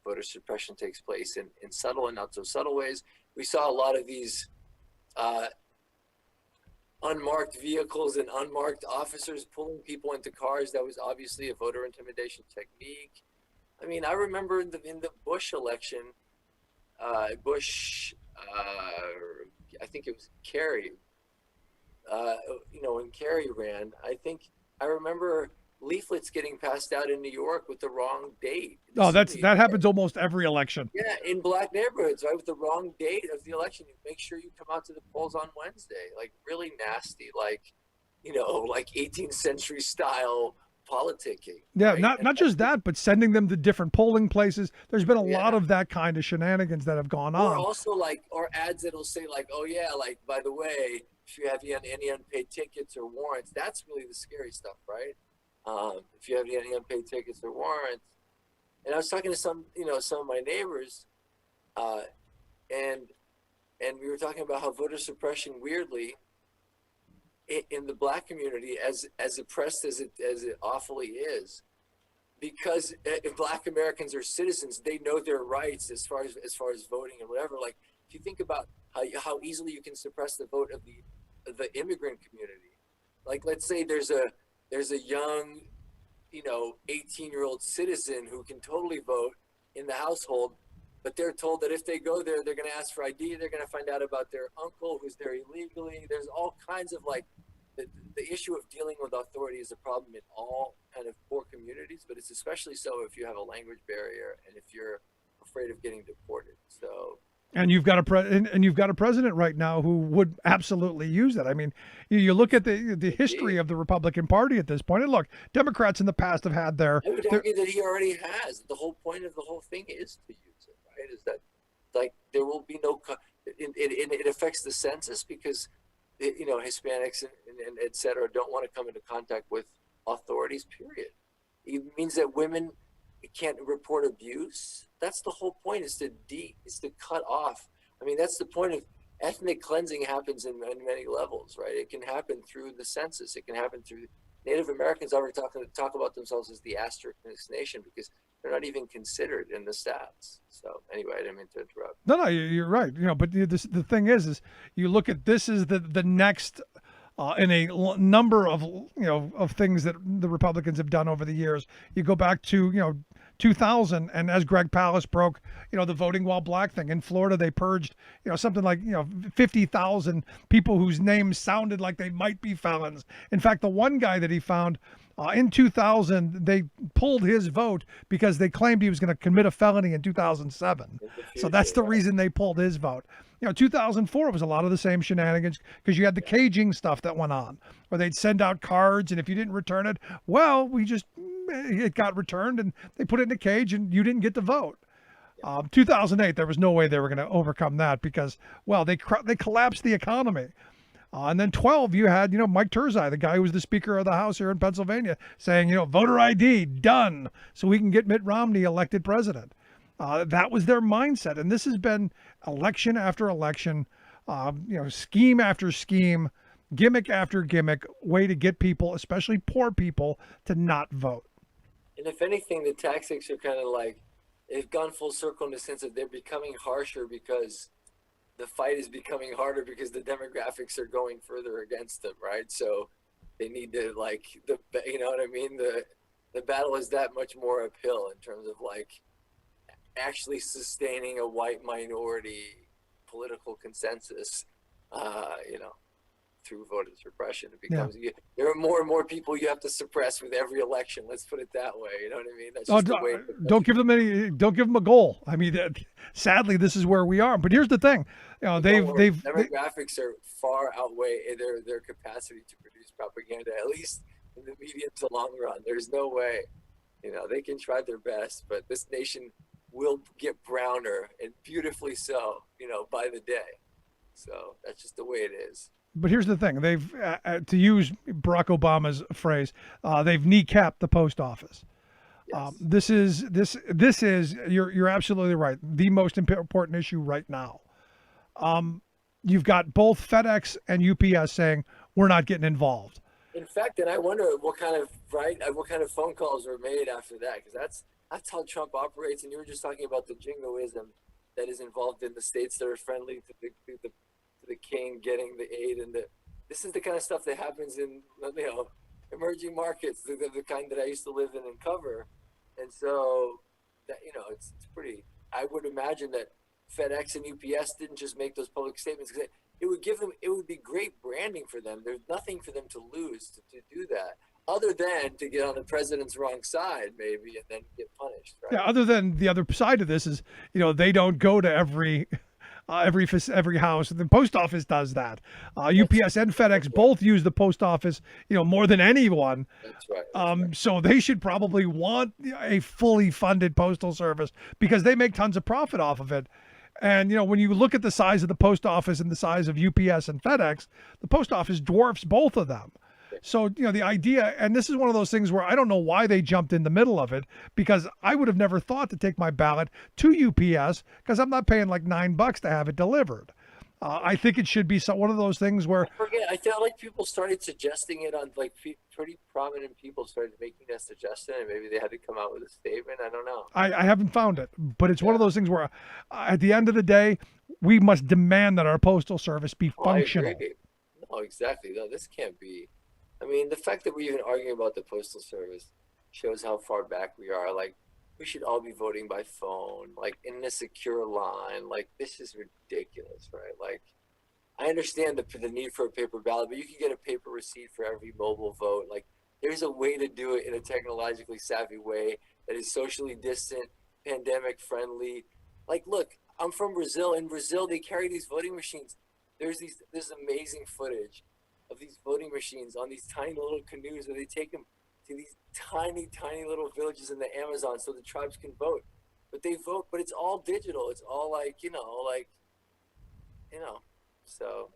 voter suppression takes place in subtle and not so subtle ways. We saw a lot of these unmarked vehicles and unmarked officers pulling people into cars. That was obviously a voter intimidation technique. I mean, I remember in the Bush election, I think it was Kerry, when Kerry ran, I remember leaflets getting passed out in New York with the wrong date. Oh, that happens almost every election. Yeah, in black neighborhoods, right, with the wrong date of the election. You make sure you come out to the polls on Wednesday. Like really nasty, like 18th century style politicking. Yeah, right? not just that, but sending them to different polling places. There's been a lot of that kind of shenanigans that have gone on. Or also or ads that'll say like, oh yeah, like by the way, if you have any unpaid tickets or warrants, that's really the scary stuff, right? If you have any unpaid tickets or warrants. And I was talking to some of my neighbors, and we were talking about how voter suppression weirdly in the black community, as oppressed as it awfully is, because if black Americans are citizens, they know their rights as far as voting and whatever. Like if you think about how easily you can suppress the vote of the immigrant community, like let's say there's a young 18-year-old citizen who can totally vote in the household, but they're told that if they go there, they're going to ask for ID. They're going to find out about their uncle who's there illegally. There's all kinds of the issue of dealing with authority is a problem in all kind of poor communities, but it's especially so if you have a language barrier and if you're afraid of getting deported. So. And you've got a president right now who would absolutely use that. I mean, you look at the history of the Republican Party at this point, and look, Democrats in the past have had their. I would argue that he already has. The whole point of the whole thing is to use it, right? Is that like there will be no. It affects the census because Hispanics and et cetera don't want to come into contact with authorities. Period. It means that women can't report abuse. That's the whole point, is to cut off. I mean, that's the point of ethnic cleansing. Happens in many levels, right? It can happen through the census. It can happen through Native Americans already talk about themselves as the asterisk nation because they're not even considered in the stats. So anyway, I didn't mean to interrupt. No, you're right. But the thing is you look at this is the next in a number of of things that the Republicans have done over the years. You go back to 2000, and as Greg Palast broke the voting while black thing in Florida, they purged something like 50,000 people whose names sounded like they might be felons. In fact, the one guy that he found. In 2000, they pulled his vote because they claimed he was going to commit a felony in 2007. So that's the reason they pulled his vote. 2004 was a lot of the same shenanigans because you had the caging stuff that went on, where they'd send out cards, and if you didn't return it, well, it got returned, and they put it in a cage, and you didn't get the vote. 2008, there was no way they were going to overcome that because, well, they collapsed the economy. And then 12, you had, Mike Turzai, the guy who was the Speaker of the House here in Pennsylvania, saying, voter ID, done, so we can get Mitt Romney elected president. That was their mindset. And this has been election after election, scheme after scheme, gimmick after gimmick, way to get people, especially poor people, to not vote. And if anything, the tactics are kind of like, they've gone full circle in the sense that they're becoming harsher because the fight is becoming harder because the demographics are going further against them, right? So they need to you know what I mean? The battle is that much more uphill in terms of actually sustaining a white minority political consensus, through voter suppression. It becomes there are more and more people you have to suppress with every election. Let's put it that way. You know what I mean? That's just the way. Don't give them a goal. I mean, sadly, this is where we are. But here's the thing: demographics are far outweigh their capacity to produce propaganda, at least in the medium to long run. There's no way. They can try their best, but this nation will get browner, and beautifully so. By the day. So that's just the way it is. But here's the thing: they've, to use Barack Obama's phrase, they've kneecapped the post office. Yes. This is you're absolutely right. The most important issue right now. You've got both FedEx and UPS saying we're not getting involved. In fact, and I wonder what kind of phone calls were made after that, because that's how Trump operates. And you were just talking about the jingoism that is involved in the states that are friendly to the king getting the aid, and this is the kind of stuff that happens in emerging markets, the kind that I used to live in and cover. And so that it's pretty. I would imagine that FedEx and UPS didn't just make those public statements because it would be great branding for them. There's nothing for them to lose to do that, other than to get on the president's wrong side maybe and then get punished. Right? Yeah. Other than the other side of this is they don't go to every house. The post office does that. UPS and FedEx both use the post office, more than anyone. That's right. So they should probably want a fully funded postal service because they make tons of profit off of it. And, when you look at the size of the post office and the size of UPS and FedEx, the post office dwarfs both of them. So, the idea, and this is one of those things where I don't know why they jumped in the middle of it, because I would have never thought to take my ballot to UPS because I'm not paying like $9 to have it delivered. I think it should be one of those things where I felt like people started suggesting it on pretty prominent people started making that suggestion, and maybe they had to come out with a statement. I don't know. I haven't found it, but it's one of those things where at the end of the day, we must demand that our postal service be functional. I agree. No, exactly. No, this can't be. I mean, the fact that we're even arguing about the postal service shows how far back we are. We should all be voting by phone, in a secure line. This is ridiculous, right? I understand the need for a paper ballot, but you can get a paper receipt for every mobile vote. There's a way to do it in a technologically savvy way that is socially distant, pandemic friendly. Look, I'm from Brazil. In Brazil, they carry these voting machines. There's this amazing footage of these voting machines on these tiny little canoes where they take them to these tiny little villages in the Amazon so the tribes can vote. But they vote, but it's all digital. It's all so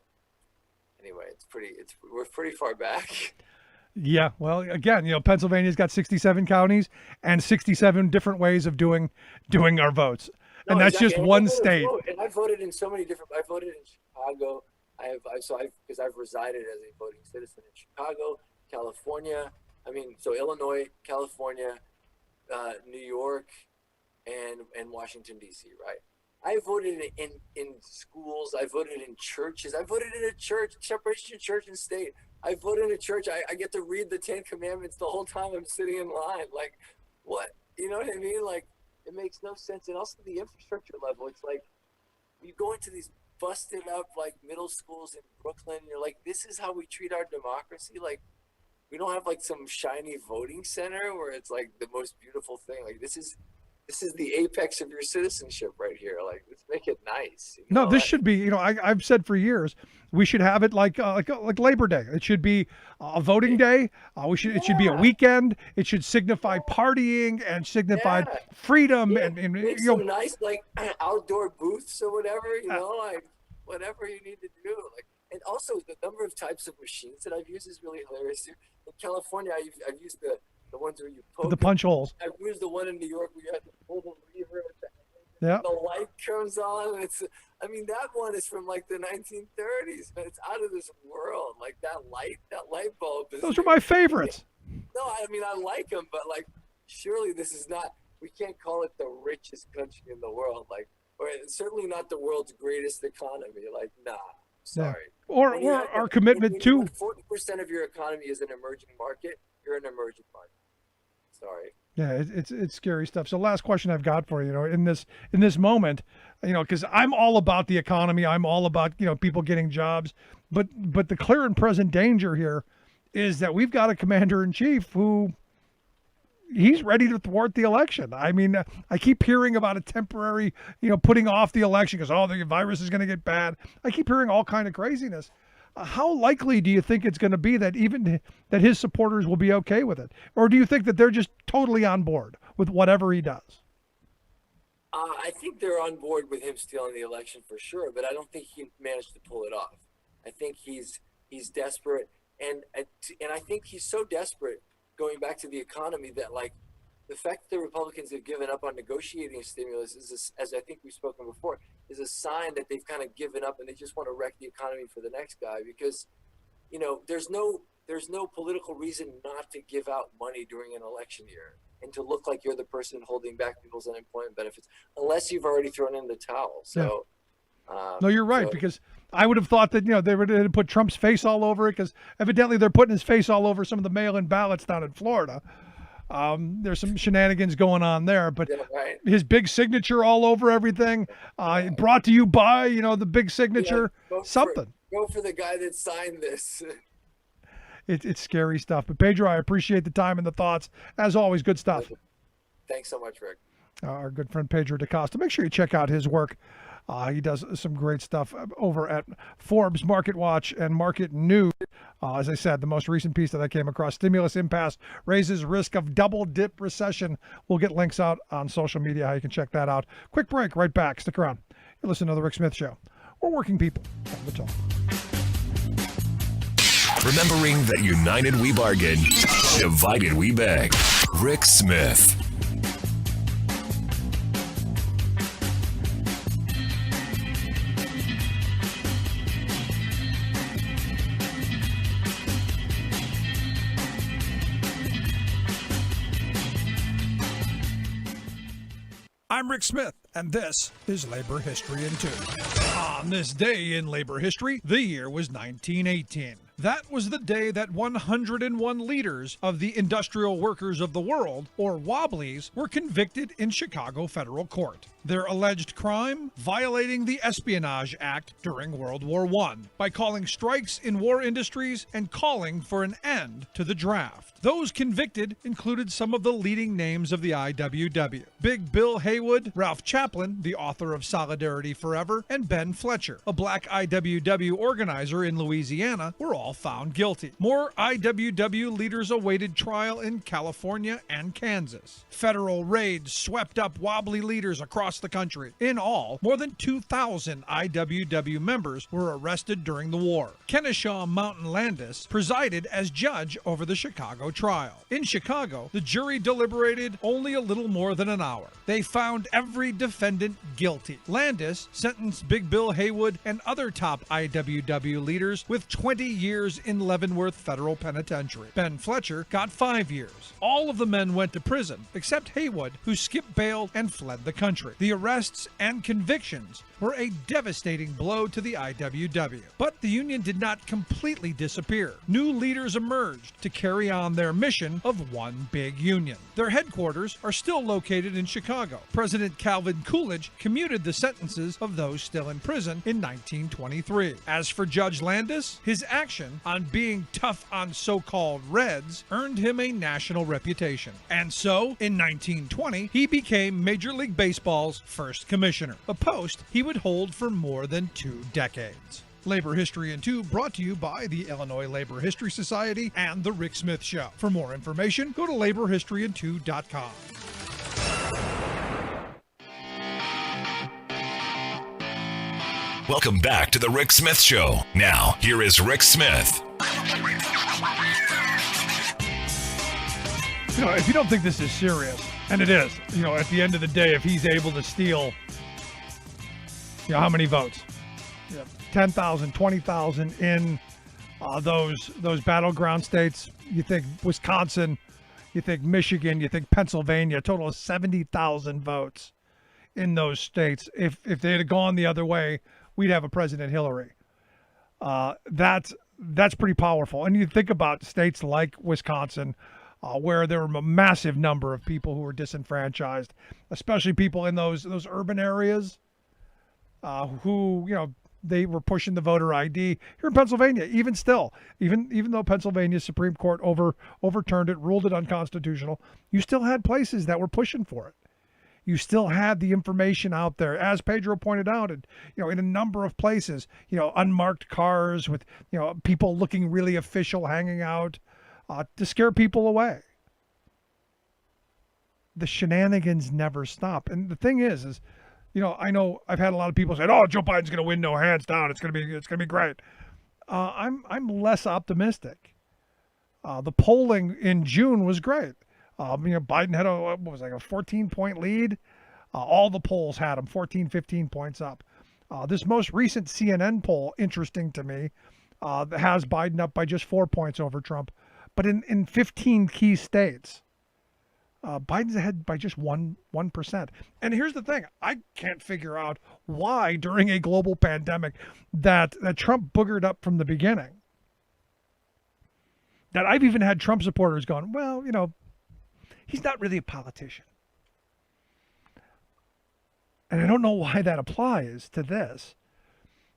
anyway, we're pretty far back. Yeah, well, again, Pennsylvania's got 67 counties and 67 different ways of doing our votes. And that's just one state. And I voted in so many different. I voted in Chicago. Because I've resided as a voting citizen in Chicago, California. So Illinois, California, New York and Washington D.C. Right? I voted in schools. I voted in churches. I voted in a church, separation of church and state. I voted in a church. I get to read the 10 Commandments the whole time I'm sitting in line. Like, what? You know what I mean? Like, it makes no sense. And also the infrastructure level. It's like, you go into these busted up, like, middle schools in Brooklyn, and you're like, this is how we treat our democracy? Like, we don't have, like, some shiny voting center where it's, like, the most beautiful thing. Like, this is the apex of your citizenship right here. Like, let's make it nice. You No, know? this Like, should be, I've said for years, we should have it like Labor Day. It should be a voting day. It should be a weekend. It should signify partying and signify Yeah. freedom yeah, and make you know, some nice, like, outdoor booths or whatever, you know, like, whatever you need to do. Like, and also the number of types of machines that I've used is really hilarious too. In California, I've used the ones where you poke the punch holes. I've used the one in New York where you have to pull the lever at the Yeah. the light comes on. I mean, that one is from like the 1930s, man. It's out of this world. Like that light bulb. Those are my favorites. No, I mean, I like them, but like, surely this is not, we can't call it the richest country in the world. Like, or it's certainly not the world's greatest economy. Like, nah, sorry. Or When you have- our commitment to 40% of your economy is an emerging market, you're an emerging market. Sorry. Yeah, it's scary stuff. So last question I've got for you, in this moment, because I'm all about the economy, I'm all about people getting jobs, but the clear and present danger here is that we've got a commander in chief who he's ready to thwart the election. I mean, I keep hearing about a temporary, putting off the election because the virus is going to get bad. I keep hearing all kind of craziness. How likely do you think it's going to be that that his supporters will be okay with it? Or do you think that they're just totally on board with whatever he does? I think they're on board with him stealing the election for sure, but I don't think he managed to pull it off. I think he's desperate, and I think he's so desperate, going back to the economy, that like the fact that the Republicans have given up on negotiating stimulus is, as I think we've spoken before, is a sign that they've kind of given up and they just want to wreck the economy for the next guy, because there's no political reason not to give out money during an election year and to look like you're the person holding back people's unemployment benefits, unless you've already thrown in the towel. So No, you're right, because I would have thought that they would put Trump's face all over it, because evidently they're putting his face all over some of the mail-in ballots down in Florida. There's some shenanigans going on there, but yeah, right. his big signature all over everything, brought to you by the big signature, something. Go for the guy that signed this. It's scary stuff. But Pedro, I appreciate the time and the thoughts. As always, good stuff. Thanks so much, Rick. Our good friend Pedro DaCosta. Make sure you check out his work. He does some great stuff over at Forbes, Market Watch, and Market News. As I said, the most recent piece that I came across, Stimulus Impasse Raises Risk of Double Dip Recession. We'll get links out on social media, how you can check that out. Quick break, right back. Stick around. You're listening to The Rick Smith Show. We're working people. Time to talk. Remembering that united we bargain, divided we beg. Rick Smith. I'm Rick Smith, and this is Labor History in 2. On this day in labor history, the year was 1918. That was the day that 101 leaders of the Industrial Workers of the World, or Wobblies, were convicted in Chicago federal court. Their alleged crime? Violating the Espionage Act during World War I by calling strikes in war industries and calling for an end to the draft. Those convicted included some of the leading names of the IWW. Big Bill Haywood, Ralph Chaplin, the author of Solidarity Forever, and Ben Fletcher, a black IWW organizer in Louisiana, were all found guilty. More IWW leaders awaited trial in California and Kansas. Federal raids swept up wobbly leaders across the country. In all, more than 2,000 IWW members were arrested during the war. Kennesaw Mountain Landis presided as judge over the Chicago trial. In Chicago, the jury deliberated only a little more than an hour. They found every defendant guilty. Landis sentenced Big Bill Haywood and other top IWW leaders with 20 years years in Leavenworth Federal Penitentiary. Ben Fletcher got 5 years. All of the men went to prison, except Haywood, who skipped bail and fled the country. The arrests and convictions were a devastating blow to the IWW. But the union did not completely disappear. New leaders emerged to carry on their mission of one big union. Their headquarters are still located in Chicago. President Calvin Coolidge commuted the sentences of those still in prison in 1923. As for Judge Landis, his action on being tough on so-called Reds earned him a national reputation. And so, in 1920, he became Major League Baseball's first commissioner, a post he would hold for more than 2 decades. Labor History in 2 brought to you by the Illinois Labor History Society and The Rick Smith Show. For more information, go to laborhistoryin2.com. Welcome back to the Rick Smith Show. Now, here is Rick Smith. If you don't think this is serious, and it is, at the end of the day, if he's able to steal, how many votes? 10,000, 20,000 in those battleground states. You think Wisconsin, you think Michigan, you think Pennsylvania, a total of 70,000 votes in those states. If they had gone the other way, we'd have a President Hillary. That's pretty powerful. And you think about states like Wisconsin, where there were a massive number of people who were disenfranchised, especially people in those urban areas who, they were pushing the voter ID. Here in Pennsylvania, even still, even though Pennsylvania's Supreme Court overturned it, ruled it unconstitutional, you still had places that were pushing for it. You still had the information out there, as Pedro pointed out, in a number of places, unmarked cars with, people looking really official hanging out to scare people away. The shenanigans never stop. And the thing is, I know I've had a lot of people say, "Oh, Joe Biden's going to win, no, hands down. It's going to be great." I'm less optimistic. The polling in June was great. Biden had a 14-point lead. All the polls had him 14, 15 points up. This most recent CNN poll, interesting to me, has Biden up by just 4 points over Trump. But in 15 key states, Biden's ahead by just 1%. And here's the thing. I can't figure out why during a global pandemic that Trump boogered up from the beginning. That I've even had Trump supporters going, well, he's not really a politician. And I don't know why that applies to this,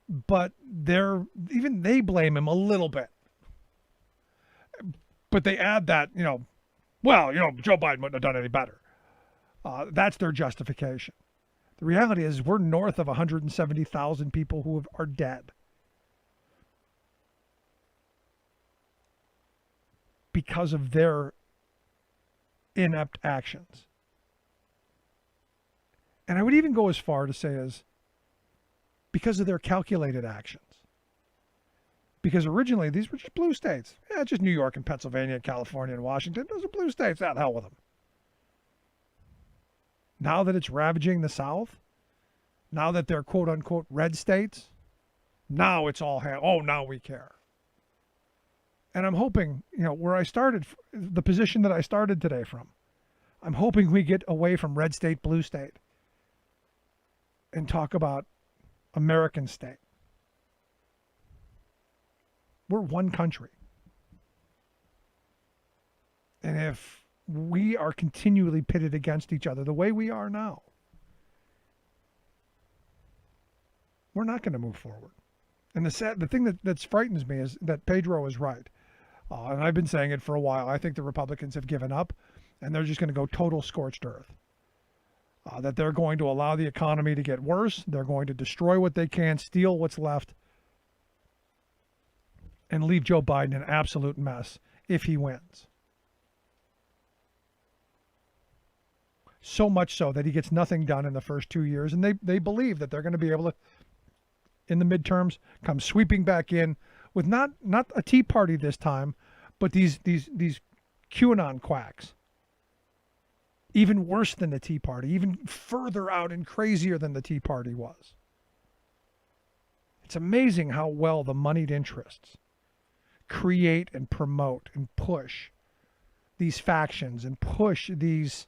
but even they blame him a little bit. But they add that, Joe Biden wouldn't have done any better. That's their justification. The reality is we're north of 170,000 people who are dead because of their inept actions. And I would even go as far to say as because of their calculated actions. Because originally these were just blue states. Yeah, just New York and Pennsylvania and California and Washington. Those are blue states. The hell with them. Now that it's ravaging the South, now that they're quote unquote red states, now it's all now we care. And I'm hoping, where I started, the position that I started today from, I'm hoping we get away from red state, blue state, and talk about American state. We're one country. And if we are continually pitted against each other the way we are now, we're not going to move forward. And the thing that frightens me is that Pedro is right. And I've been saying it for a while. I think the Republicans have given up, and they're just going to go total scorched earth. That they're going to allow the economy to get worse. They're going to destroy what they can, steal what's left, and leave Joe Biden an absolute mess if he wins. So much so that he gets nothing done in the first 2 years, and they believe that they're going to be able to, in the midterms, come sweeping back in with not a Tea Party this time, but these QAnon quacks. Even worse than the Tea Party, even further out and crazier than the Tea Party was. It's amazing how well the moneyed interests create and promote and push these factions and push these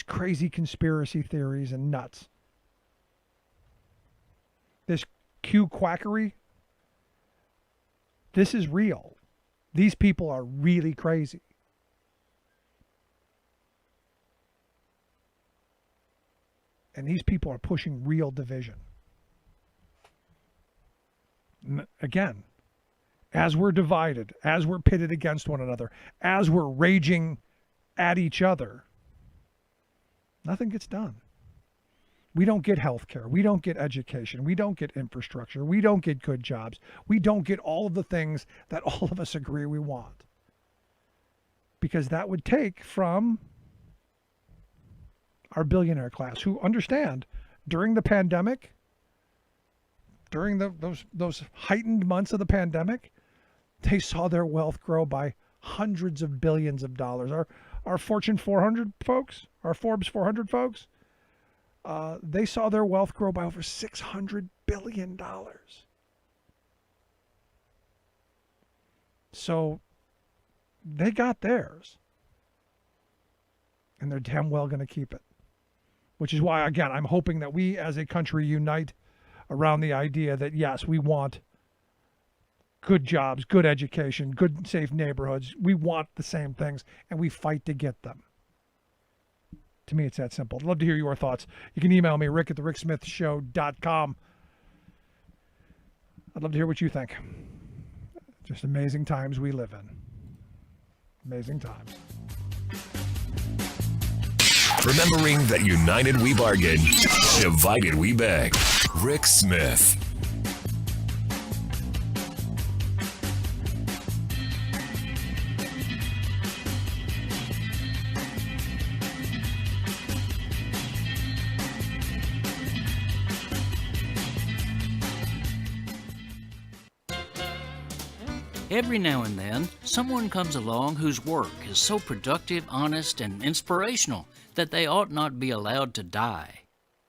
crazy conspiracy theories and nuts. This Q quackery, this is real. These people are really crazy. And these people are pushing real division. Again, as we're divided, as we're pitted against one another, as we're raging at each other, nothing gets done. We don't get health care. We don't get education. We don't get infrastructure. We don't get good jobs. We don't get all of the things that all of us agree we want. Because that would take from our billionaire class, who understand during the pandemic, during those heightened months of the pandemic, they saw their wealth grow by hundreds of billions of dollars. Our Fortune 400 folks, our Forbes 400 folks, they saw their wealth grow by over $600 billion. So they got theirs. And they're damn well going to keep it. Which is why, again, I'm hoping that we as a country unite around the idea that, yes, we want good jobs, good education, good, safe neighborhoods. We want the same things, and we fight to get them. To me, it's that simple. I'd love to hear your thoughts. You can email me, rick@thericksmithshow.com. I'd love to hear what you think. Just amazing times we live in. Amazing times. Remembering that united we bargain, divided we beg. Rick Smith. Every now and then, someone comes along whose work is so productive, honest, and inspirational that they ought not be allowed to die.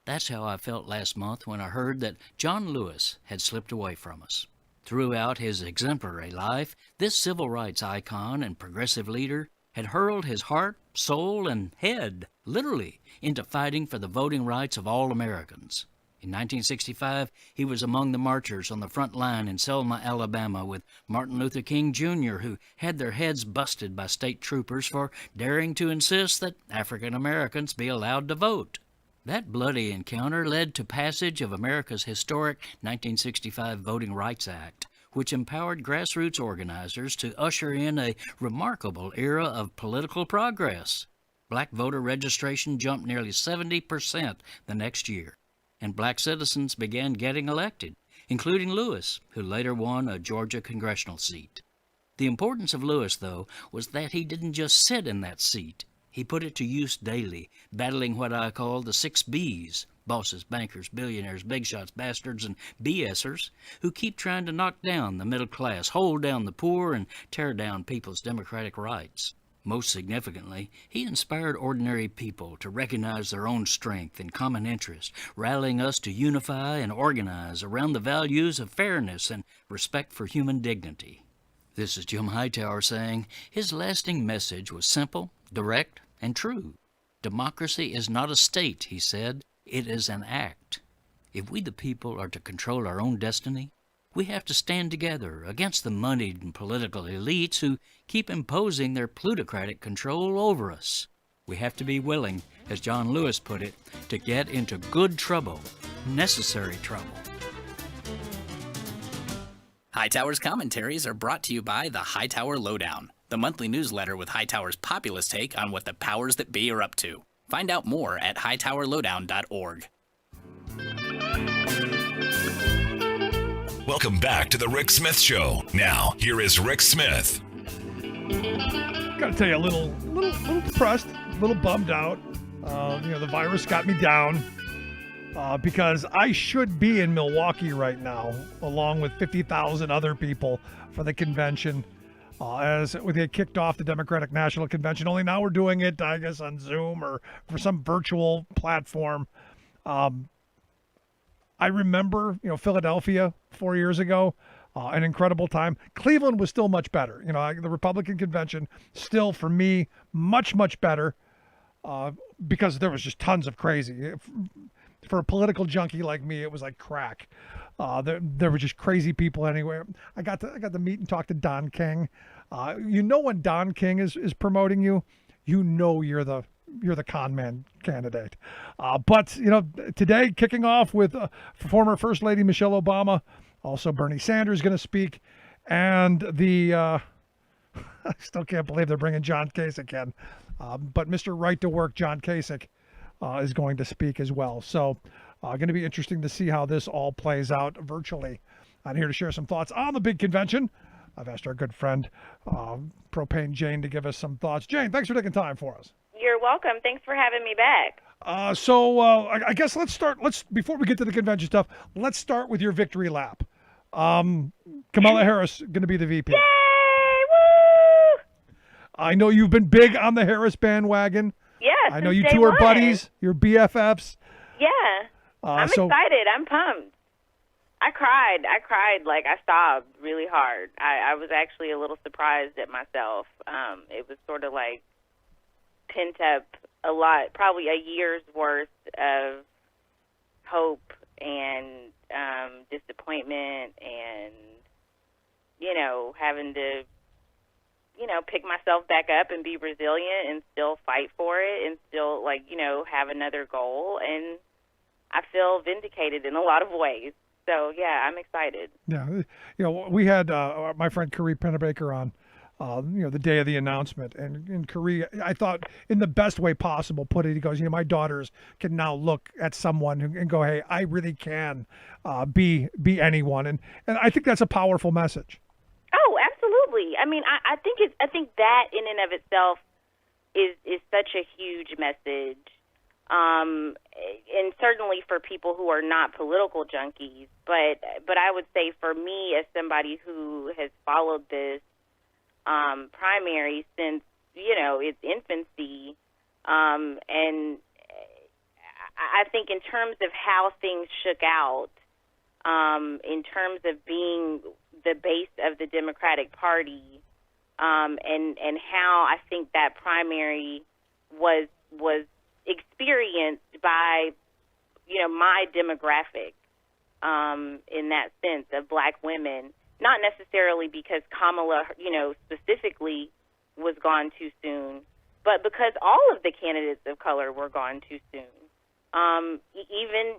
That's how I felt last month when I heard that John Lewis had slipped away from us. Throughout his exemplary life, this civil rights icon and progressive leader had hurled his heart, soul, and head, literally, into fighting for the voting rights of all Americans. In 1965, he was among the marchers on the front line in Selma, Alabama, with Martin Luther King Jr., who had their heads busted by state troopers for daring to insist that African Americans be allowed to vote. That bloody encounter led to passage of America's historic 1965 Voting Rights Act, which empowered grassroots organizers to usher in a remarkable era of political progress. Black voter registration jumped nearly 70% the next year, and black citizens began getting elected, including Lewis, who later won a Georgia congressional seat. The importance of Lewis, though, was that he didn't just sit in that seat. He put it to use daily, battling what I call the 6 Bs, bosses, bankers, billionaires, big shots, bastards, and BSers, who keep trying to knock down the middle class, hold down the poor, and tear down people's democratic rights. Most significantly, he inspired ordinary people to recognize their own strength and common interest, rallying us to unify and organize around the values of fairness and respect for human dignity. This is Jim Hightower saying his lasting message was simple, direct, and true. Democracy is not a state, he said. It is an act. If we the people are to control our own destiny, we have to stand together against the moneyed and political elites who keep imposing their plutocratic control over us. We have to be willing, as John Lewis put it, to get into good trouble, necessary trouble. Hightower's commentaries are brought to you by the Hightower Lowdown, the monthly newsletter with Hightower's populist take on what the powers that be are up to. Find out more at hightowerlowdown.org. Welcome back to the Rick Smith Show. Now, here is Rick Smith. Got to tell you, a little depressed, a little bummed out. The virus got me down because I should be in Milwaukee right now, along with 50,000 other people for the convention. As we get kicked off the Democratic National Convention, only now we're doing it, I guess, on Zoom or for some virtual platform. I remember, Philadelphia 4 years ago. an incredible time. Cleveland was still much better. The Republican convention still, for me, much, much better because there was just tons of crazy. For a political junkie like me, it was like crack. There were just crazy people anywhere. I got to meet and talk to Don King. When Don King is promoting you, you're the con man candidate. But today kicking off with former First Lady Michelle Obama, also Bernie Sanders going to speak, and I still can't believe they're bringing John Kasich in. But Mr. Right to Work, John Kasich, is going to speak as well. So going to be interesting to see how this all plays out virtually. I'm here to share some thoughts on the big convention. I've asked our good friend, Propane Jane, to give us some thoughts. Jane, thanks for taking time for us. You're welcome. Thanks for having me back. I guess before we get to the convention stuff, let's start with your victory lap. Kamala Harris going to be the VP. Yay! Woo! I know you've been big on the Harris bandwagon. Yes. I know you two are buddies. You're BFFs. Yeah. I'm excited. I'm pumped. I cried. Like I sobbed really hard. I was actually a little surprised at myself. It was sort of like pent up a lot, probably a year's worth of hope and disappointment and, having to, pick myself back up and be resilient and still fight for it and still, have another goal. And I feel vindicated in a lot of ways. So, yeah, I'm excited. Yeah. We had my friend Carrie Pennebaker on, the day of the announcement. And Carrie, I thought in the best way possible, put it, he goes, my daughters can now look at someone and go, hey, I really can be anyone. And I think that's a powerful message. Oh, absolutely. I mean, I think that in and of itself is such a huge message. And certainly for people who are not political junkies, but I would say for me as somebody who has followed this primary since its infancy, and I think in terms of how things shook out, in terms of being the base of the Democratic Party, and how I think that primary was experienced by, my demographic, in that sense of Black women, not necessarily because Kamala, specifically was gone too soon, but because all of the candidates of color were gone too soon. Even,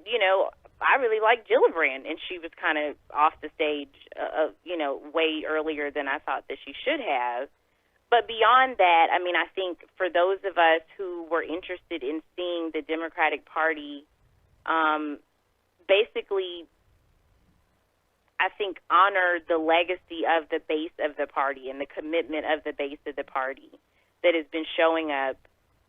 I really like Gillibrand, and she was kind of off the stage, way earlier than I thought that she should have. But beyond that, I mean, I think for those of us who were interested in seeing the Democratic Party basically, I think, honor the legacy of the base of the party and the commitment of the base of the party that has been showing up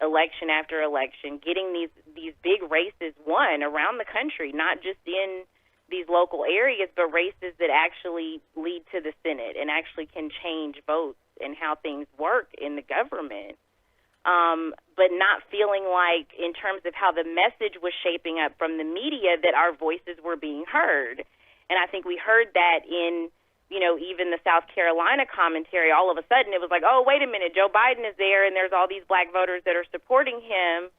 election after election, getting these big races won around the country, not just in these local areas, but races that actually lead to the Senate and actually can change votes and how things work in the government. But not feeling like, in terms of how the message was shaping up from the media, that our voices were being heard. And I think we heard that in, even the South Carolina commentary. All of a sudden it was like, oh, wait a minute, Joe Biden is there and there's all these Black voters that are supporting him.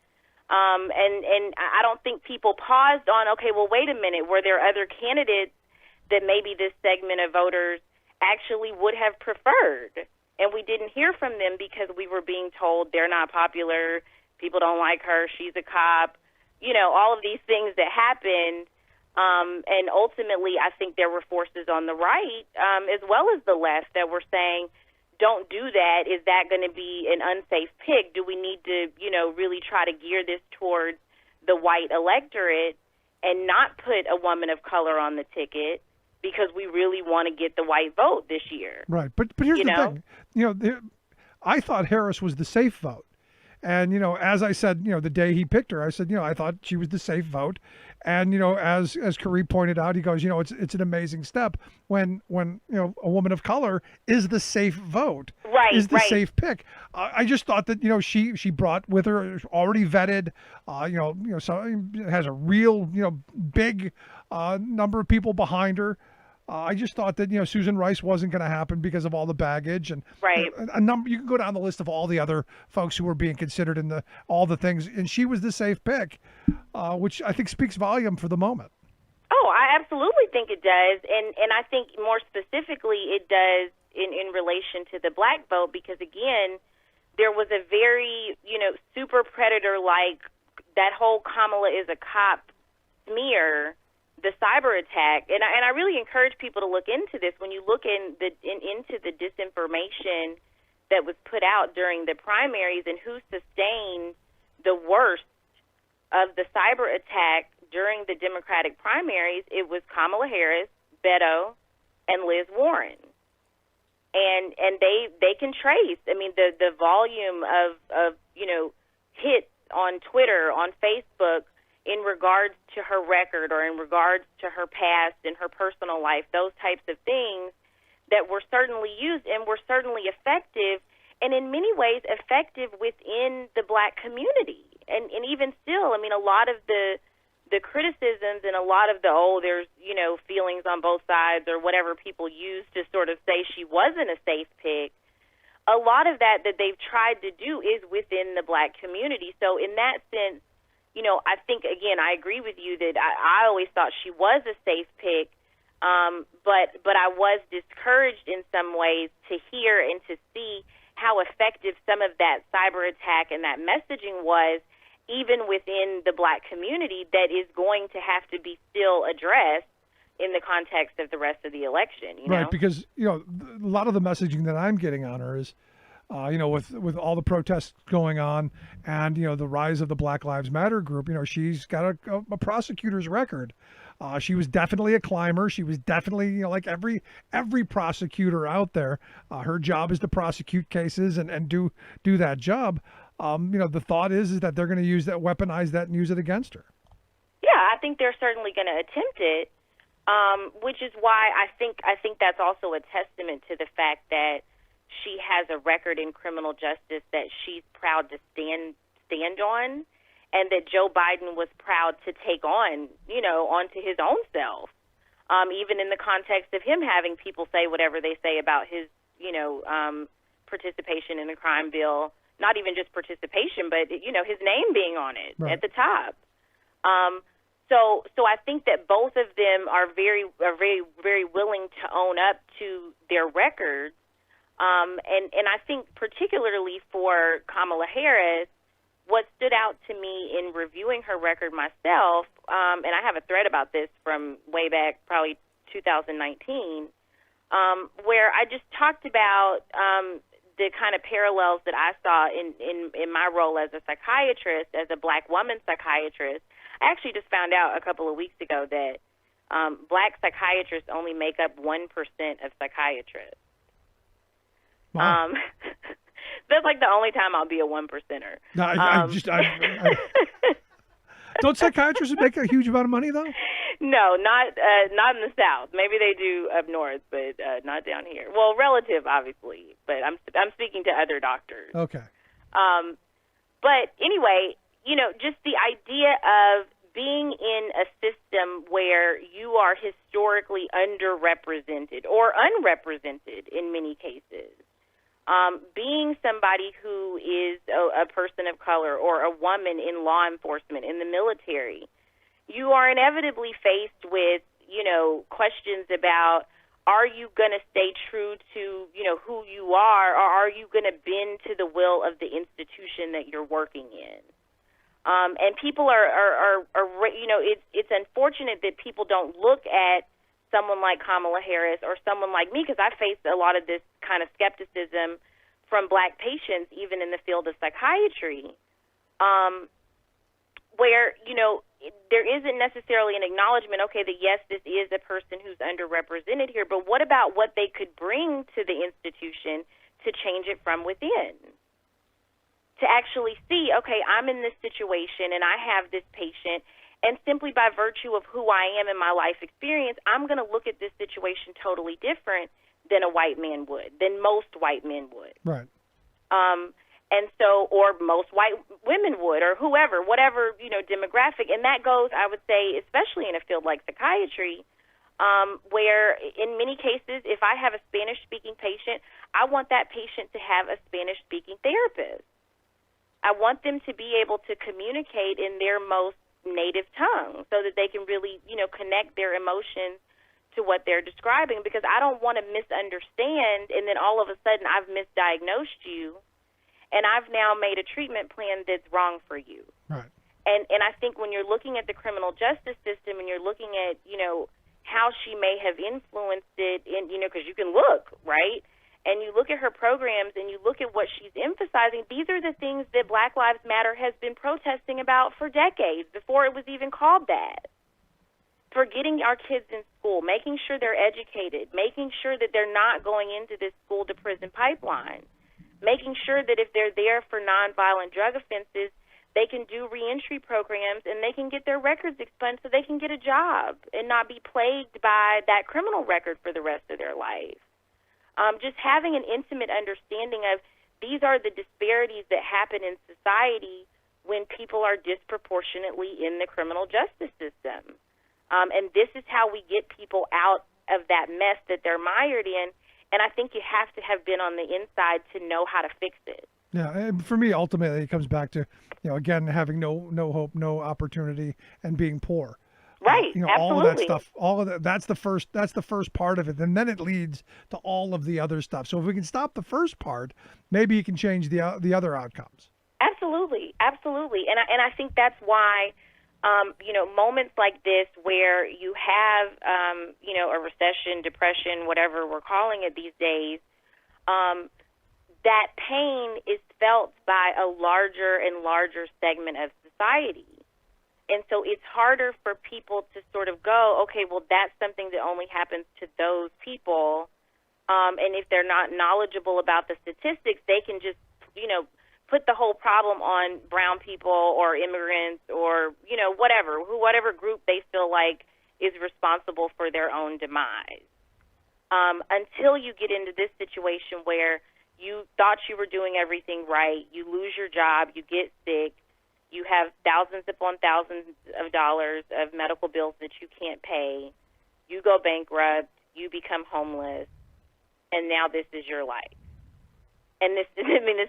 And I don't think people paused on, okay, well, wait a minute, were there other candidates that maybe this segment of voters actually would have preferred? And we didn't hear from them because we were being told they're not popular, people don't like her, she's a cop, all of these things that happened. And ultimately, I think there were forces on the right, as well as the left, that were saying, don't do that. Is that going to be an unsafe pick? Do we need to, really try to gear this towards the white electorate and not put a woman of color on the ticket because we really want to get the white vote this year? Right. But here's the thing. I thought Harris was the safe vote. And, as I said, the day he picked her, I said, I thought she was the safe vote. And, as Carrie pointed out, he goes, it's an amazing step when a woman of color is the safe vote, is the safe pick. I just thought that, she brought with her already vetted, so has a real, big number of people behind her. I just thought that Susan Rice wasn't going to happen because of all the baggage and Right. a number. You can go down the list of all the other folks who were being considered in all the things, and she was the safe pick, which I think speaks volume for the moment. Oh, I absolutely think it does, and I think more specifically it does in relation to the black vote, because again, there was a very super predator like that whole Kamala is a cop smear, the cyber attack, and I really encourage people to look into this. When you look into the disinformation that was put out during the primaries and who sustained the worst of the cyber attack during the Democratic primaries, it was Kamala Harris, Beto, and Liz Warren. And they can trace. I mean, the volume of hits on Twitter, on Facebook, in regards to her record or in regards to her past and her personal life, those types of things that were certainly used and were certainly effective, and in many ways effective within the black community. And even still, I mean, a lot of the criticisms and a lot of the, there's, feelings on both sides or whatever people use to sort of say she wasn't a safe pick, a lot of that they've tried to do is within the black community. So in that sense, I think, again, I agree with you that I always thought she was a safe pick, but I was discouraged in some ways to hear and to see how effective some of that cyber attack and that messaging was, even within the black community, that is going to have to be still addressed in the context of the rest of the election. Right, because a lot of the messaging that I'm getting on her is, with all the protests going on and the rise of the Black Lives Matter group, she's got a prosecutor's record. She was definitely a climber. She was definitely like every prosecutor out there. Her job is to prosecute cases and do that job. The thought is that they're going to weaponize that and use it against her. Yeah, I think they're certainly going to attempt it, which is why I think that's also a testament to the fact that she has a record in criminal justice that she's proud to stand on, and that Joe Biden was proud to take on, onto his own self, even in the context of him having people say whatever they say about his, participation in the crime bill. Not even just participation, but his name being on it at the top. So I think that both of them are very, very willing to own up to their records. And I think particularly for Kamala Harris, what stood out to me in reviewing her record myself, and I have a thread about this from way back, probably 2019, where I just talked about the kind of parallels that I saw in my role as a psychiatrist, as a black woman psychiatrist. I actually just found out a couple of weeks ago that black psychiatrists only make up 1% of psychiatrists. Wow. That's like the only time I'll be a 1%er. No, don't psychiatrists make a huge amount of money though? No, not in the South. Maybe they do up north, but not down here. Well, relative, obviously, but I'm speaking to other doctors. Okay. But anyway, just the idea of being in a system where you are historically underrepresented or unrepresented in many cases. Being somebody who is a person of color or a woman in law enforcement, in the military, you are inevitably faced with, questions about, are you going to stay true to, who you are, or are you going to bend to the will of the institution that you're working in? And people are it's unfortunate that people don't look at someone like Kamala Harris or someone like me, because I faced a lot of this kind of skepticism from black patients, even in the field of psychiatry, where, there isn't necessarily an acknowledgement, okay, that yes, this is a person who's underrepresented here, but what about what they could bring to the institution to change it from within? To actually see, okay, I'm in this situation and I have this patient, and simply by virtue of who I am in my life experience, I'm going to look at this situation totally different than a white man would, than most white men would. Right. And so, or most white women would, or whoever, whatever, demographic. And that goes, I would say, especially in a field like psychiatry, where in many cases, if I have a Spanish-speaking patient, I want that patient to have a Spanish-speaking therapist. I want them to be able to communicate in their most native tongue so that they can really, connect their emotions to what they're describing, because I don't want to misunderstand and then all of a sudden I've misdiagnosed you and I've now made a treatment plan that's wrong for you. Right. And I think when you're looking at the criminal justice system and you're looking at, how she may have influenced it in, because you can look, right? And you look at her programs and you look at what she's emphasizing, these are the things that Black Lives Matter has been protesting about for decades, before it was even called that. For getting our kids in school, making sure they're educated, making sure that they're not going into this school-to-prison pipeline, making sure that if they're there for nonviolent drug offenses, they can do reentry programs and they can get their records expunged so they can get a job and not be plagued by that criminal record for the rest of their life. Just having an intimate understanding of these are the disparities that happen in society when people are disproportionately in the criminal justice system. And this is how we get people out of that mess that they're mired in. And I think you have to have been on the inside to know how to fix it. Yeah, and for me, ultimately, it comes back to, again, having no hope, no opportunity, and being poor. Right. All absolutely. of that stuff, all of that, that's the first part of it, and then it leads to all of the other stuff. So if we can stop the first part, maybe you can change the other outcomes. Absolutely, and I think that's why, moments like this where you have, a recession, depression, whatever we're calling it these days, that pain is felt by a larger and larger segment of society. And so it's harder for people to sort of go, okay, well, that's something that only happens to those people. And if they're not knowledgeable about the statistics, they can just, put the whole problem on brown people or immigrants or, whatever group they feel like is responsible for their own demise. Until you get into this situation where you thought you were doing everything right, you lose your job, you get sick, you have thousands upon thousands of dollars of medical bills that you can't pay, you go bankrupt, you become homeless, and now this is your life. And this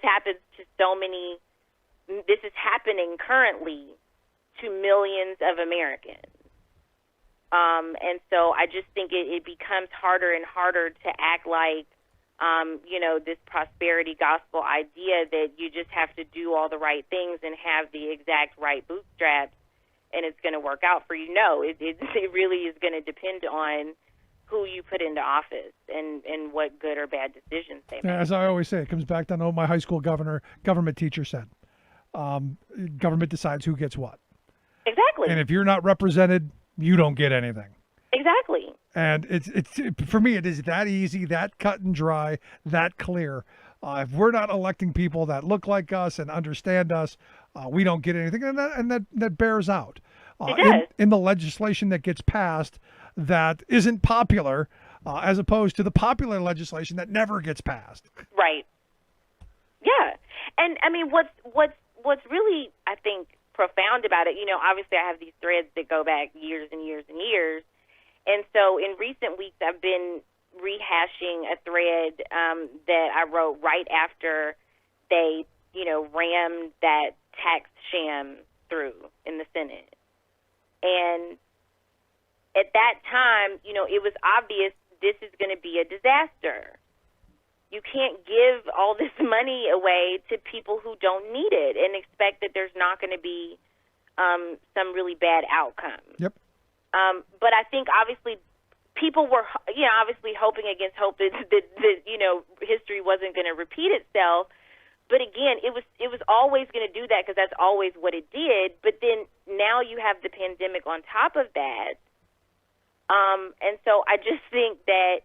happens to so many, this is happening currently to millions of Americans. And so I just think it becomes harder and harder to act like, this prosperity gospel idea that you just have to do all the right things and have the exact right bootstraps and it's going to work out for you. No, it really is going to depend on who you put into office and what good or bad decisions they make. As I always say, it comes back to what my high school government teacher said. Government decides who gets what. Exactly. And if you're not represented, you don't get anything. Exactly. And it's for me, it is that easy, that cut and dry, that clear. If we're not electing people that look like us and understand us, we don't get anything, and that bears out in the legislation that gets passed that isn't popular, as opposed to the popular legislation that never gets passed. Right. Yeah, and I mean, what's really, I think, profound about it, obviously I have these threads that go back years and years and years. And so in recent weeks, I've been rehashing a thread that I wrote right after they, rammed that tax sham through in the Senate. And at that time, it was obvious this is going to be a disaster. You can't give all this money away to people who don't need it and expect that there's not going to be some really bad outcome. Yep. But I think obviously people were, obviously hoping against hope that history wasn't going to repeat itself. But again, it was always going to do that because that's always what it did. But then now you have the pandemic on top of that. And so I just think that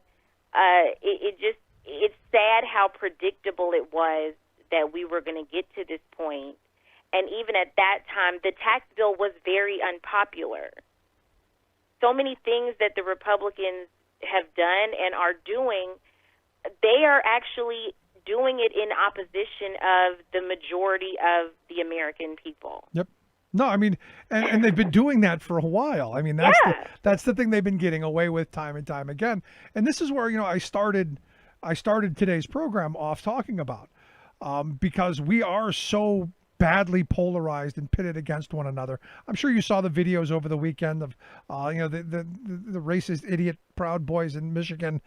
it's sad how predictable it was that we were going to get to this point. And even at that time, the tax bill was very unpopular. So many things that the Republicans have done and are doing, they are actually doing it in opposition of the majority of the American people. Yep. No, I mean, and they've been doing that for a while. I mean, that's the thing they've been getting away with time and time again. And this is where, I started today's program off talking about, because we are so badly polarized and pitted against one another. I'm sure you saw the videos over the weekend of, the racist idiot Proud Boys in Michigan,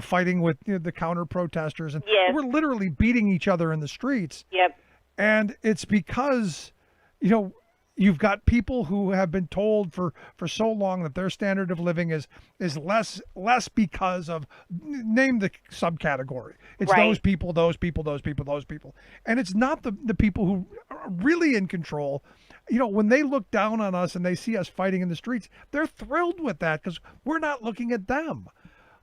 fighting with the counter protesters, and Yes. we're literally beating each other in the streets. Yep. And it's because, you've got people who have been told for so long that their standard of living is less because of, name the subcategory. It's Right. those people, and it's not the people who are really in control. When they look down on us and they see us fighting in the streets, they're thrilled with that because we're not looking at them.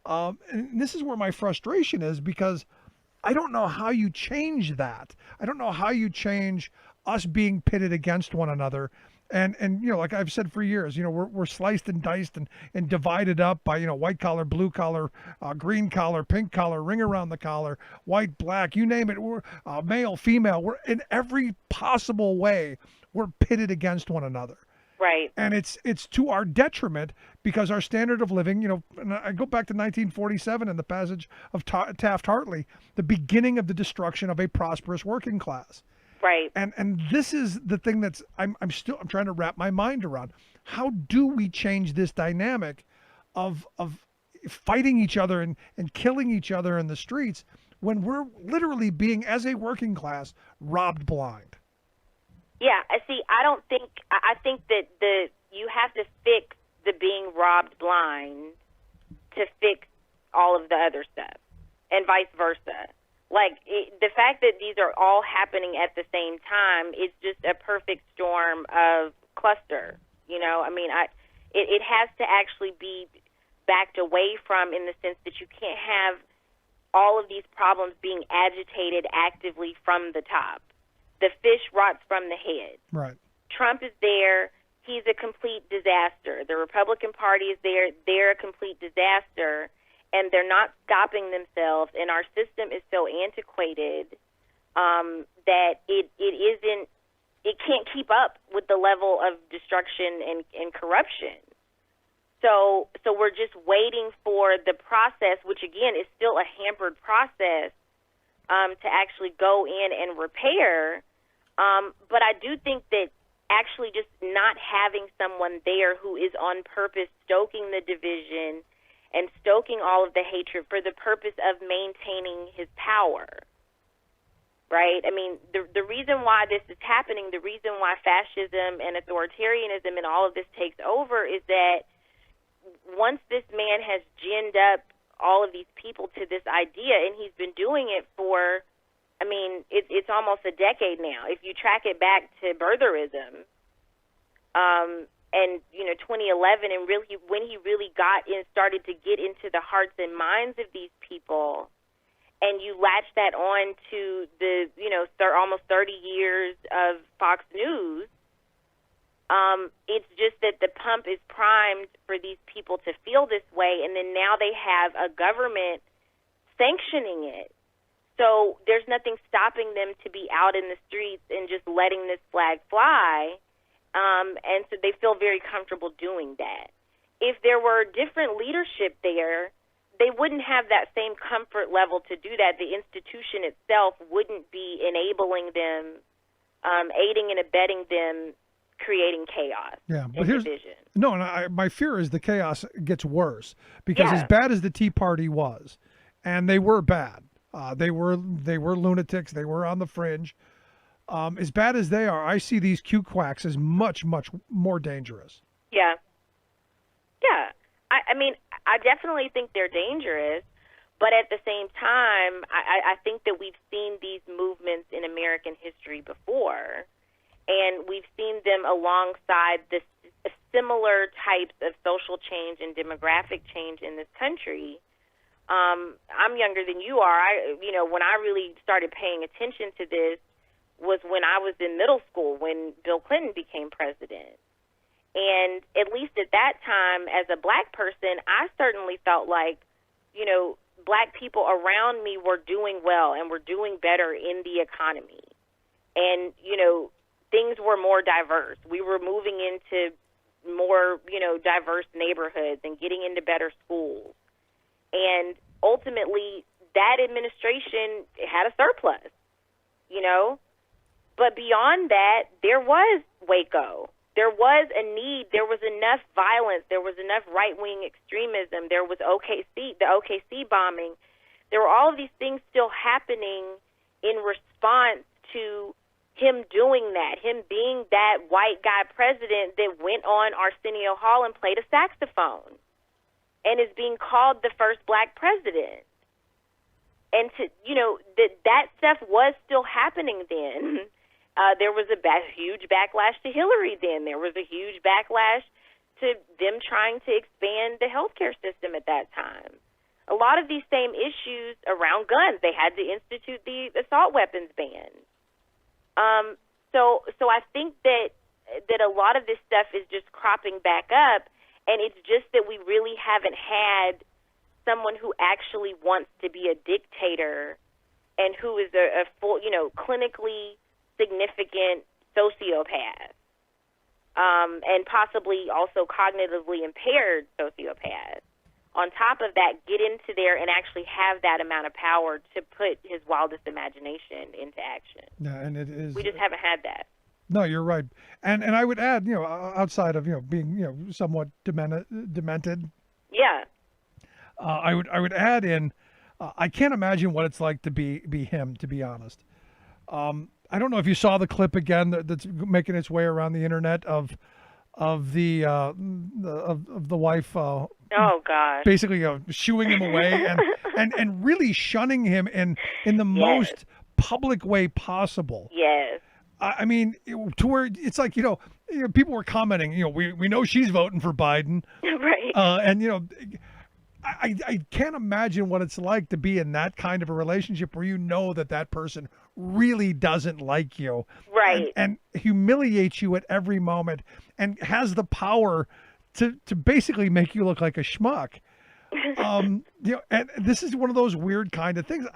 And this is where my frustration is, because I don't know how you change that. I don't know how you change us being pitted against one another. And like I've said for years, we're sliced and diced and divided up by, white collar, blue collar, green collar, pink collar, ring around the collar, white, black, you name it. We're male, female. We're in every possible way. We're pitted against one another. Right. And it's to our detriment, because our standard of living, and I go back to 1947 and the passage of Taft-Hartley, the beginning of the destruction of a prosperous working class. Right. And this is the thing that's I'm trying to wrap my mind around. How do we change this dynamic of fighting each other and killing each other in the streets when we're literally being, as a working class, robbed blind? Yeah, I see. I think that you have to fix the being robbed blind to fix all of the other stuff, and vice versa. The fact that these are all happening at the same time is just a perfect storm of cluster. It has to actually be backed away from, in the sense that you can't have all of these problems being agitated actively from the top. The fish rots from the head. Right. Trump is there. He's a complete disaster. The Republican Party is there. They're a complete disaster. And they're not stopping themselves. And our system is so antiquated that it can't keep up with the level of destruction and corruption. So we're just waiting for the process, which again is still a hampered process, to actually go in and repair. But I do think that actually just not having someone there who is on purpose stoking the division and stoking all of the hatred for the purpose of maintaining his power, right? I mean, the reason why this is happening, the reason why fascism and authoritarianism and all of this takes over is that once this man has ginned up all of these people to this idea, and he's been doing it for, it's almost a decade now. If you track it back to birtherism, and 2011, and really when he really got in, started to get into the hearts and minds of these people, and you latch that on to the almost 30 years of Fox News, it's just that the pump is primed for these people to feel this way, and then now they have a government sanctioning it. So there's nothing stopping them to be out in the streets and just letting this flag fly. And so they feel very comfortable doing that. If there were different leadership there, they wouldn't have that same comfort level to do that. The institution itself wouldn't be enabling them, aiding and abetting them, creating chaos and division. No, and my fear is the chaos gets worse, because as bad as the Tea Party was, and they were bad, they were lunatics, they were on the fringe. As bad as they are, I see these Q quacks as much, much more dangerous. Yeah. Yeah. I definitely think they're dangerous, but at the same time, I think that we've seen these movements in American history before, and we've seen them alongside the similar types of social change and demographic change in this country. I'm younger than you are. When I really started paying attention to this was when I was in middle school, when Bill Clinton became president. And at least at that time, as a black person, I certainly felt like, black people around me were doing well and were doing better in the economy. And, things were more diverse. We were moving into more, diverse neighborhoods and getting into better schools. And ultimately, that administration had a surplus, But beyond that, there was Waco. There was a need. There was enough violence. There was enough right-wing extremism. There was the OKC bombing. There were all of these things still happening in response to him doing that, him being that white guy president that went on Arsenio Hall and played a saxophone and is being called the first black president. And that stuff was still happening then. There was a huge backlash to Hillary then. There was a huge backlash to them trying to expand the healthcare system at that time. A lot of these same issues around guns, they had to institute the assault weapons ban. So I think that a lot of this stuff is just cropping back up, and it's just that we really haven't had someone who actually wants to be a dictator and who is a full, clinically significant sociopath, and possibly also cognitively impaired sociopath. On top of that, get into there and actually have that amount of power to put his wildest imagination into action. Yeah, and it is. We just haven't had that. No, you're right. And I would add, outside of being somewhat demented. Yeah. I would add in, I can't imagine what it's like to be him. To be honest, I don't know if you saw the clip again that's making its way around the internet of the wife. Oh gosh. Basically, shooing him away and really shunning him in the most public way possible. Yes. I mean, to where it's like people were commenting. We know she's voting for Biden, right? And I can't imagine what it's like to be in that kind of a relationship where that person really doesn't like you, right? And humiliates you at every moment and has the power to basically make you look like a schmuck. And this is one of those weird kind of things.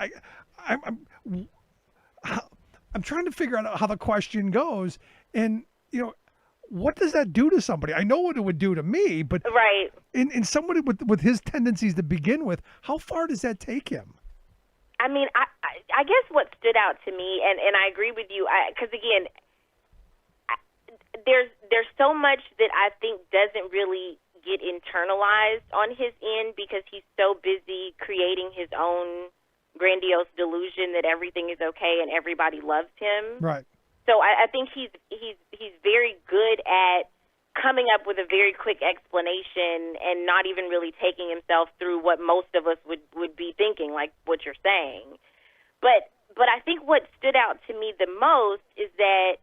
I'm trying to figure out how the question goes, and what does that do to somebody? I know what it would do to me, but right. In somebody with his tendencies to begin with, how far does that take him? I mean, I guess what stood out to me, and I agree with you, because again, there's so much that I think doesn't really get internalized on his end because he's so busy creating his own grandiose delusion that everything is okay and everybody loves him. Right. So I think he's very good at coming up with a very quick explanation and not even really taking himself through what most of us would be thinking, like what you're saying. But I think what stood out to me the most is that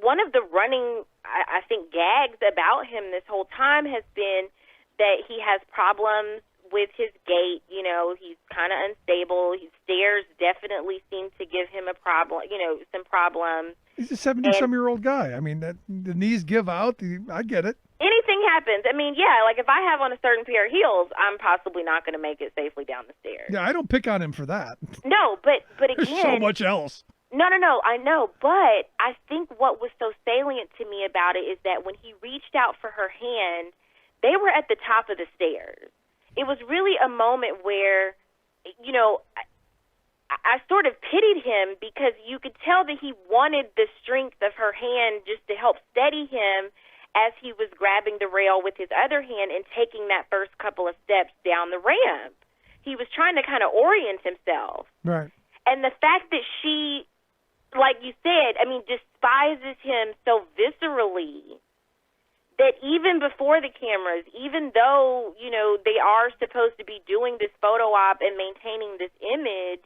one of the running, I think, gags about him this whole time has been that he has problems with his gait. He's kind of unstable. His stairs definitely seem to give him a problem, some problems. He's a 70-some-year-old guy. I mean, the knees give out. I get it. Anything happens. I mean, like if I have on a certain pair of heels, I'm possibly not going to make it safely down the stairs. Yeah, I don't pick on him for that. No, but again, there's so much else. No, I know, but I think what was so salient to me about it is that when he reached out for her hand, they were at the top of the stairs. It was really a moment where, I sort of pitied him because you could tell that he wanted the strength of her hand just to help steady him as he was grabbing the rail with his other hand and taking that first couple of steps down the ramp. He was trying to kind of orient himself. Right. And the fact that she, like you said, despises him so viscerally that even before the cameras, even though, they are supposed to be doing this photo op and maintaining this image,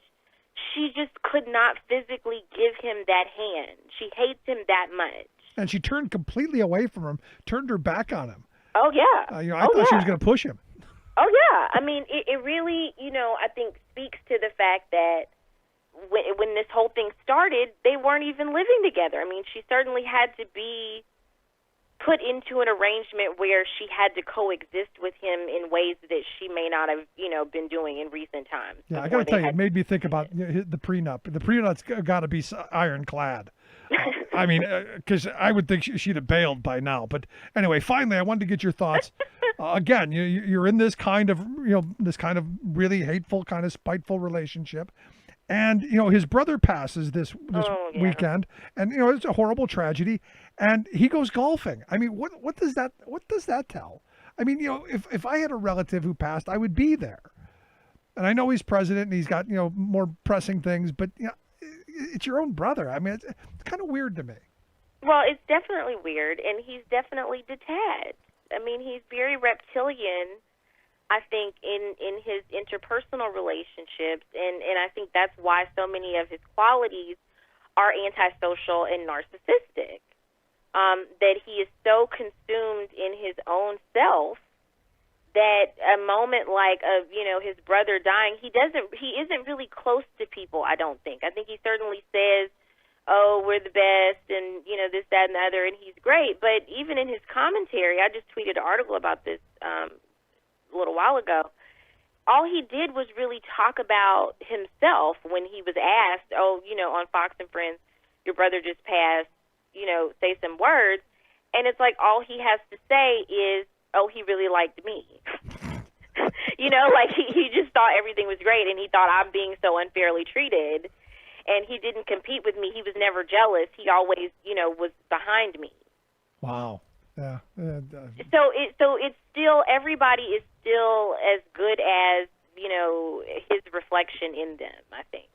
she just could not physically give him that hand. She hates him that much. And she turned completely away from him, turned her back on him. Oh, yeah. I thought she was going to push him. Oh, yeah. It really, I think speaks to the fact that when this whole thing started, they weren't even living together. She certainly had to be put into an arrangement where she had to coexist with him in ways that she may not have, been doing in recent times. Yeah, I got to tell you, it made me think about the prenup. The prenup's got to be ironclad. I mean, because I would think she'd have bailed by now. But anyway, finally, I wanted to get your thoughts. Again, you're in this kind of, this kind of really hateful, kind of spiteful relationship. And, his brother passes this weekend, and, it's a horrible tragedy. And he goes golfing. I mean, what does that tell? I mean, if I had a relative who passed, I would be there. And I know he's president and he's got, more pressing things, but, it's your own brother. I mean, it's kind of weird to me. Well, it's definitely weird, and he's definitely detached. I mean, he's very reptilian, I think, in his interpersonal relationships, and I think that's why so many of his qualities are antisocial and narcissistic, that he is so consumed in his own self that a moment like of, his brother dying, he isn't really close to people, I don't think. I think he certainly says, oh, we're the best, and, this, that, and the other, and he's great. But even in his commentary, I just tweeted an article about this a little while ago. All he did was really talk about himself when he was asked, on Fox and Friends, your brother just passed, say some words. And it's like all he has to say is, oh, he really liked me. He just thought everything was great, and he thought I'm being so unfairly treated. And he didn't compete with me. He was never jealous. He always, was behind me. Wow. Yeah. So it's still, everybody is still as good as, his reflection in them, I think.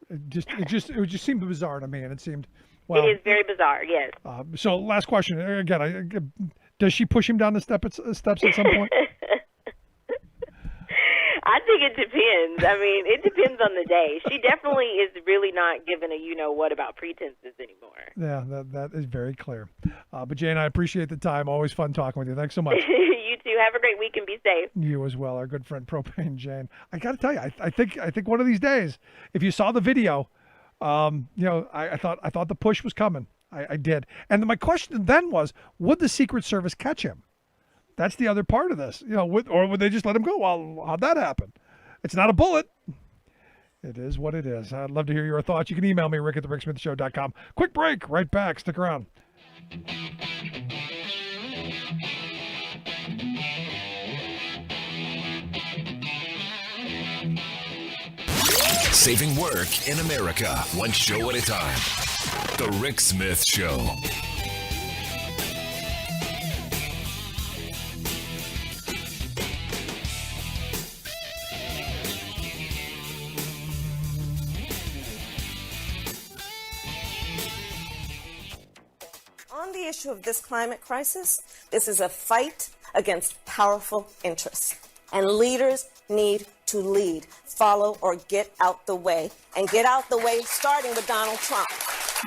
It just seemed bizarre to me, and it seemed, well. It is very bizarre, yes. So last question. Again, does she push him down the steps at some point? I think it depends. I mean, it depends on the day. She definitely is really not given a what about pretenses anymore. Yeah, that is very clear. But Jane, I appreciate the time. Always fun talking with you. Thanks so much. You too. Have a great week and be safe. You as well. Our good friend Propane Jane. I got to tell you, I think one of these days, if you saw the video, I thought the push was coming. I did. And my question then was, would the Secret Service catch him? That's the other part of this, or would they just let him go? Well, how'd that happen? It's not a bullet. It is what it is. I'd love to hear your thoughts. You can email me, rick@thericksmithshow.com. Quick break. Right back. Stick around. Saving work in America, one show at a time. The Rick Smith Show. On the issue of this climate crisis, this is a fight against powerful interests. And leaders need to lead, follow, or get out the way. And get out the way, starting with Donald Trump.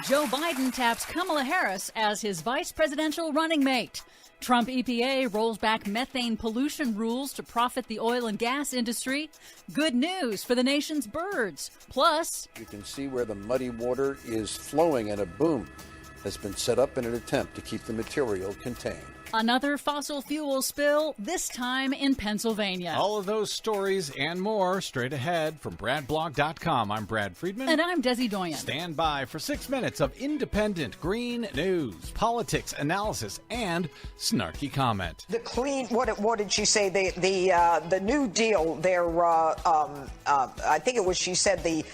Joe Biden taps Kamala Harris as his vice presidential running mate. Trump EPA rolls back methane pollution rules to profit the oil and gas industry. Good news for the nation's birds. Plus, you can see where the muddy water is flowing, and a boom has been set up in an attempt to keep the material contained. another fossil fuel spill, this time in Pennsylvania. All of those stories and more straight ahead from BradBlog.com. I'm Brad Friedman. And I'm Desi Doyen. Stand by for 6 minutes of independent green news, politics, analysis, and snarky comment. The clean, what did she say? The New Deal. I think it was. She said the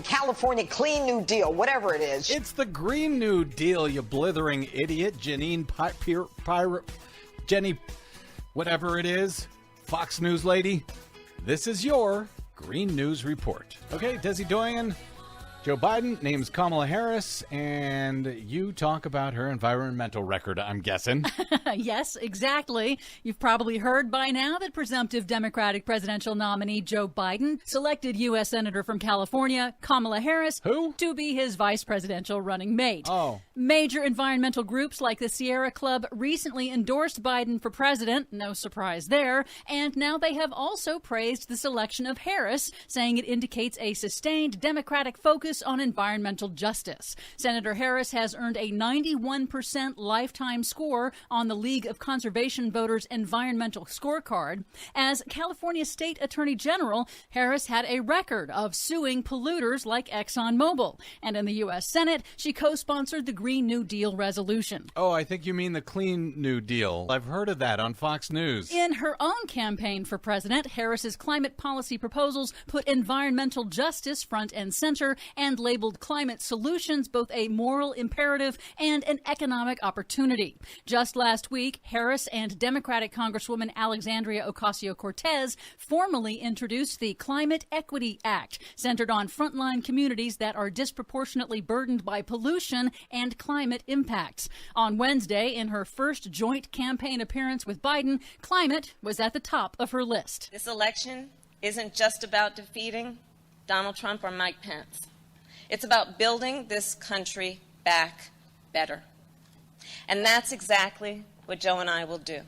California Clean New Deal, whatever it is. It's the Green New Deal, you blithering idiot, Jenny, whatever it is, Fox News lady. This is your Green News Report. Okay, Desi Doyen, Joe Biden names Kamala Harris, and you talk about her environmental record, I'm guessing. Yes, exactly. You've probably heard by now that presumptive Democratic presidential nominee Joe Biden selected U.S. Senator from California, Kamala Harris, who? To be his vice presidential running mate. Oh. Major environmental groups like the Sierra Club recently endorsed Biden for president, no surprise there, and now they have also praised the selection of Harris, saying it indicates a sustained Democratic focus on environmental justice. Senator Harris has earned a 91% lifetime score on the League of Conservation Voters Environmental Scorecard. As California State Attorney General, Harris had a record of suing polluters like ExxonMobil. And in the U.S. Senate, she co-sponsored the Green New Deal resolution. Oh, I think you mean the Clean New Deal. I've heard of that on Fox News. In her own campaign for president, Harris's climate policy proposals put environmental justice front and center and labeled climate solutions both a moral imperative and an economic opportunity. Just last week, Harris and Democratic Congresswoman Alexandria Ocasio-Cortez formally introduced the Climate Equity Act, centered on frontline communities that are disproportionately burdened by pollution and climate impacts. On Wednesday, in her first joint campaign appearance with Biden, climate was at the top of her list. This election isn't just about defeating Donald Trump or Mike Pence. It's about building this country back better. And that's exactly what Joe and I will do.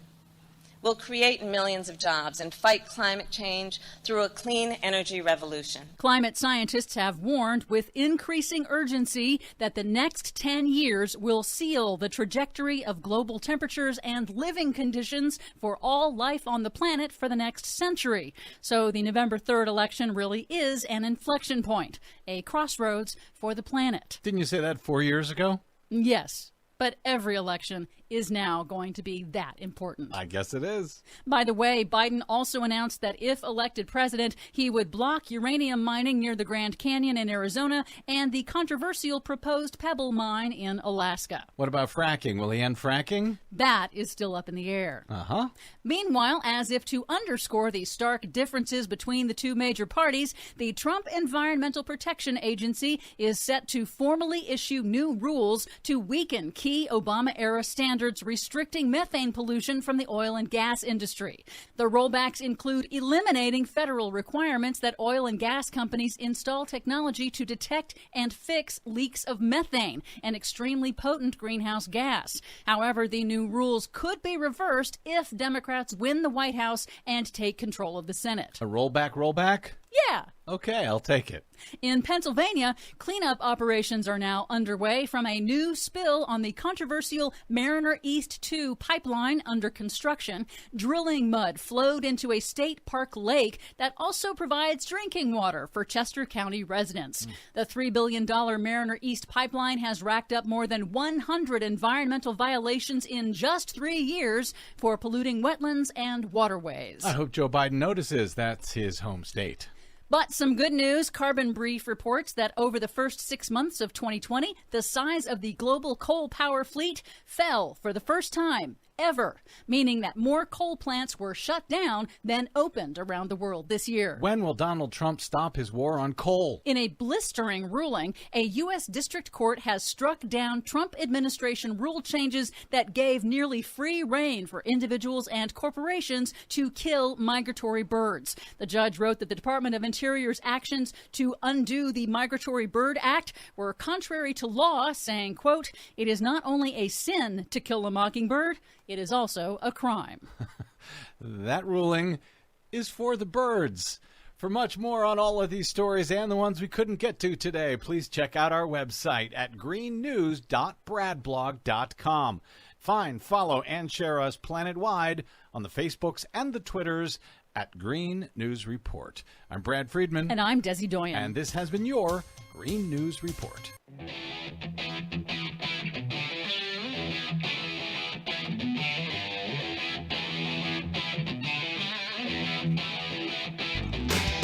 We'll create millions of jobs and fight climate change through a clean energy revolution. Climate scientists have warned with increasing urgency that the next 10 years will seal the trajectory of global temperatures and living conditions for all life on the planet for the next century. So the November 3rd election really is an inflection point, a crossroads for the planet. Didn't you say that 4 years ago? Yes. But every election is now going to be that important. I guess it is. By the way, Biden also announced that if elected president, he would block uranium mining near the Grand Canyon in Arizona and the controversial proposed Pebble mine in Alaska. What about fracking? Will he end fracking? That is still up in the air. Uh-huh. Meanwhile, as if to underscore the stark differences between the two major parties, the Trump Environmental Protection Agency is set to formally issue new rules to weaken key Obama-era standards restricting methane pollution from the oil and gas industry. The rollbacks include eliminating federal requirements that oil and gas companies install technology to detect and fix leaks of methane, an extremely potent greenhouse gas. However, the new rules could be reversed if Democrats win the White House and take control of the Senate. A rollback? Yeah. Okay, I'll take it. In Pennsylvania, cleanup operations are now underway from a new spill on the controversial Mariner East 2 pipeline under construction. Drilling mud flowed into a state park lake that also provides drinking water for Chester County residents. The $3 billion Mariner East pipeline has racked up more than 100 environmental violations in just 3 years for polluting wetlands and waterways. I hope Joe Biden notices that's his home state. But some good news. Carbon Brief reports that over the first 6 months of 2020, the size of the global coal power fleet fell for the first time ever, meaning that more coal plants were shut down than opened around the world this year. When will Donald Trump stop his war on coal? In a blistering ruling, a U.S. district court has struck down Trump administration rule changes that gave nearly free rein for individuals and corporations to kill migratory birds. The judge wrote that the Department of Interior's actions to undo the Migratory Bird Act were contrary to law, saying, quote, "It is not only a sin to kill a mockingbird, it is also a crime." That ruling is for the birds. For much more on all of these stories and the ones we couldn't get to today, please check out our website at greennews.bradblog.com. Find, follow, and share us planet-wide on the Facebooks and the Twitters at Green News Report. I'm Brad Friedman. And I'm Desi Doyen. And this has been your Green News Report.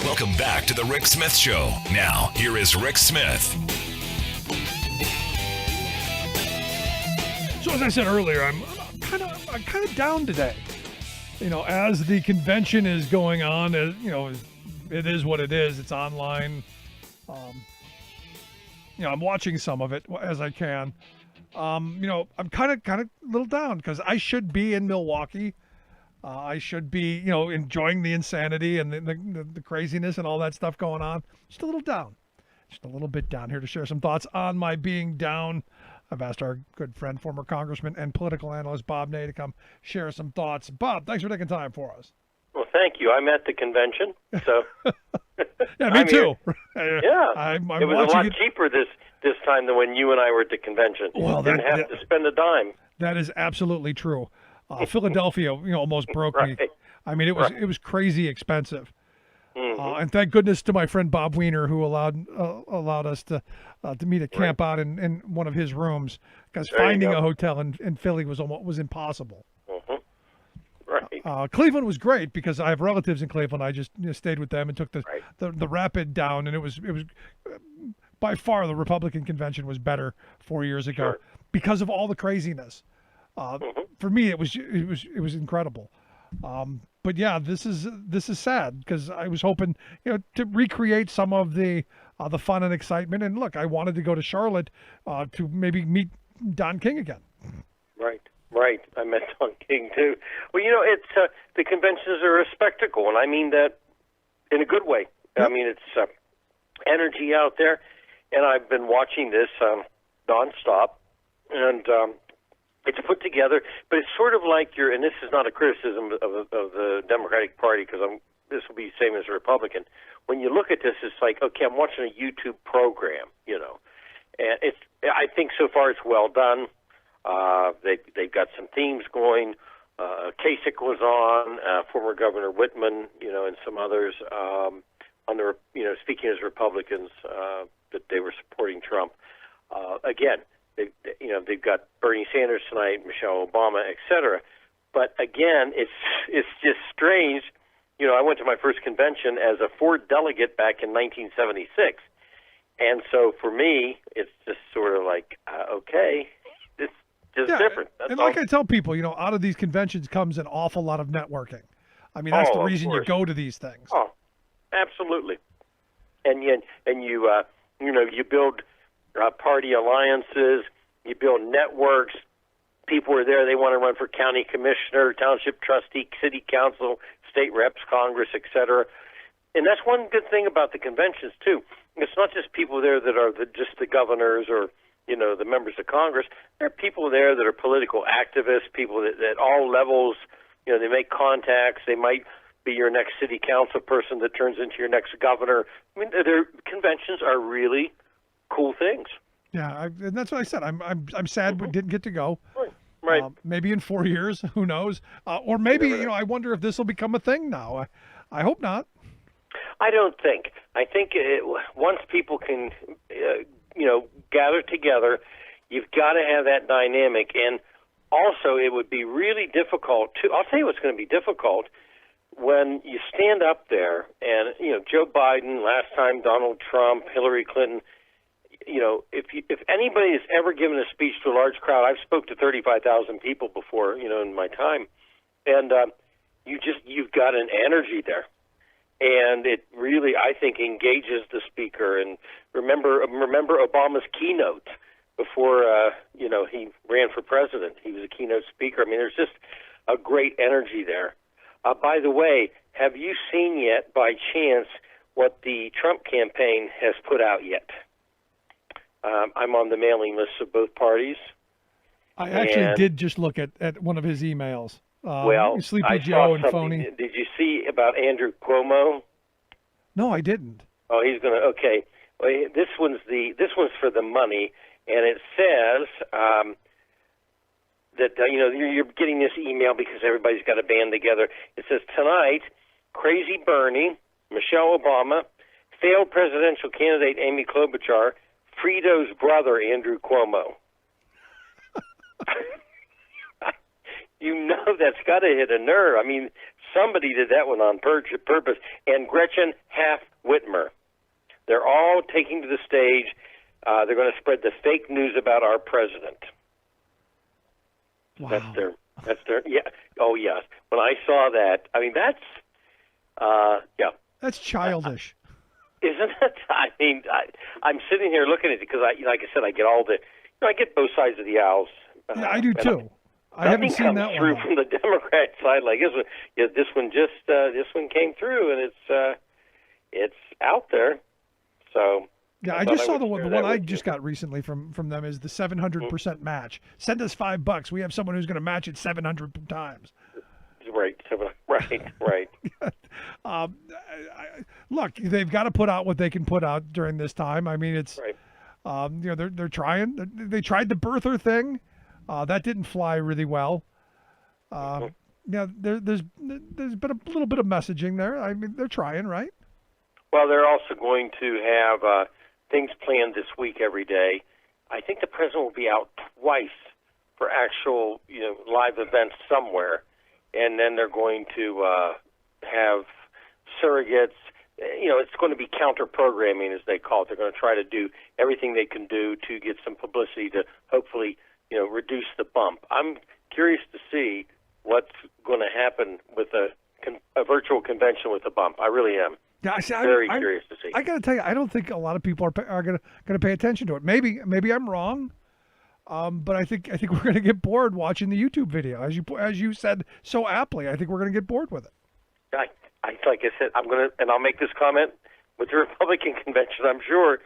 Welcome back to the Rick Smith Show. Now, here is Rick Smith. So as I said earlier, I'm kind of down today. You know, as the convention is going on, you know, it is what it is. It's online. You know, I'm watching some of it as I can. You know, I'm kind of a little down because I should be in Milwaukee. I should be, you know, enjoying the insanity and the craziness and all that stuff going on. Just a little down. Just a little bit down here to share some thoughts on my being down. I've asked our good friend, former Congressman and political analyst Bob Ney to come share some thoughts. Bob, thanks for taking time for us. Well, thank you. I'm at the convention, so Yeah, me I'm too. here. Yeah, I'm it was a lot cheaper this time than when you and I were at the convention. Well, didn't have to spend a dime. That is absolutely true. Philadelphia, almost broke me. I mean, it was crazy expensive. And thank goodness to my friend Bob Weiner, who allowed us to meet a camp out in one of his rooms, because finding a hotel in Philly was impossible. Right. Cleveland was great because I have relatives in Cleveland. I just stayed with them and took the rapid down, and it was by far the Republican convention was better 4 years ago because of all the craziness. For me, it was incredible. But yeah, this is sad because I was hoping to recreate some of the fun and excitement. And look, I wanted to go to Charlotte to maybe meet Don King again. Right. I met Don King too. Well, it's the conventions are a spectacle, and I mean that in a good way. I mean, it's energy out there, and I've been watching this nonstop, and it's put together, but it's sort of like and this is not a criticism of the Democratic Party, because this will be the same as a Republican. When you look at this, it's like, okay, I'm watching a YouTube program, and I think so far it's well done. They've got some themes going. Kasich was on, former Governor Whitman, and some others on the, speaking as Republicans, that they were supporting Trump. Again, they've got Bernie Sanders tonight, Michelle Obama, etc. But again, it's just strange. I went to my first convention as a Ford delegate back in 1976, and so for me, it's just sort of like, okay. It's different. And like I tell people, out of these conventions comes an awful lot of networking. I mean, that's the reason you go to these things. Oh, absolutely. And you build party alliances, you build networks. People are there; they want to run for county commissioner, township trustee, city council, state reps, Congress, etc. And that's one good thing about the conventions too. It's not just people there that are just the governors or the members of Congress. There are people there that are political activists, people that at all levels, they make contacts. They might be your next city council person that turns into your next governor. I mean, their conventions are really cool things. Yeah, and that's what I said. I'm sad we didn't get to go. Right. Maybe in 4 years, who knows? Or maybe, I wonder if this will become a thing now. I hope not. I don't think. I think once people can, gather together, you've got to have that dynamic. And also, it would be really difficult I'll tell you what's going to be difficult when you stand up there and, Joe Biden, last time Donald Trump, Hillary Clinton, if anybody has ever given a speech to a large crowd, I've spoke to 35,000 people before, in my time, and you've got an energy there. And it really, I think, engages the speaker. And remember Obama's keynote before, he ran for president. He was a keynote speaker. I mean, there's just a great energy there. By the way, have you seen yet, by chance, what the Trump campaign has put out yet? I'm on the mailing list of both parties. I actually did just look at one of his emails. Sleepy I Joe saw and something. Phony. Did you see about Andrew Cuomo? No, I didn't. Oh, he's going to. Okay, well, this one's for the money, and it says that you're getting this email because everybody's got a band together. It says tonight, Crazy Bernie, Michelle Obama, failed presidential candidate Amy Klobuchar, Frito's brother Andrew Cuomo. That's got to hit a nerve. I mean, somebody did that one on purpose. And Gretchen Whitmer. They're all taking to the stage. They're going to spread the fake news about our president. Wow. That's their. Yeah. Oh, yes. When I saw that, I mean, yeah. That's childish. Isn't it? I mean, I'm sitting here looking at it because, like I said, I get I get both sides of the aisles. Yeah, I do too. I haven't seen that one. Nothing comes through from the Democrat side like this one. Yeah, this one came through, and it's out there. So Yeah, I just saw the one I just got recently from them is the 700% match. Send us $5. We have someone who's going to match it 700 times. Right, right. Look, they've got to put out what they can put out during this time. I mean, it's they're trying. They tried the birther thing, that didn't fly really well. Yeah, there's been a little bit of messaging there. I mean, they're trying, right? Well, they're also going to have things planned this week every day. I think the president will be out twice for actual, live events somewhere. And then they're going to have surrogates. It's going to be counter-programming, as they call it. They're going to try to do everything they can do to get some publicity to hopefully, reduce the bump. I'm curious to see what's going to happen with a virtual convention with a bump. I really am. Yeah, I'm very curious to see. I got to tell you, I don't think a lot of people are going to pay attention to it. Maybe I'm wrong. But I think we're going to get bored watching the YouTube video, as you said so aptly. I think we're going to get bored with it. Like I said, I'll make this comment with the Republican convention. I'm sure,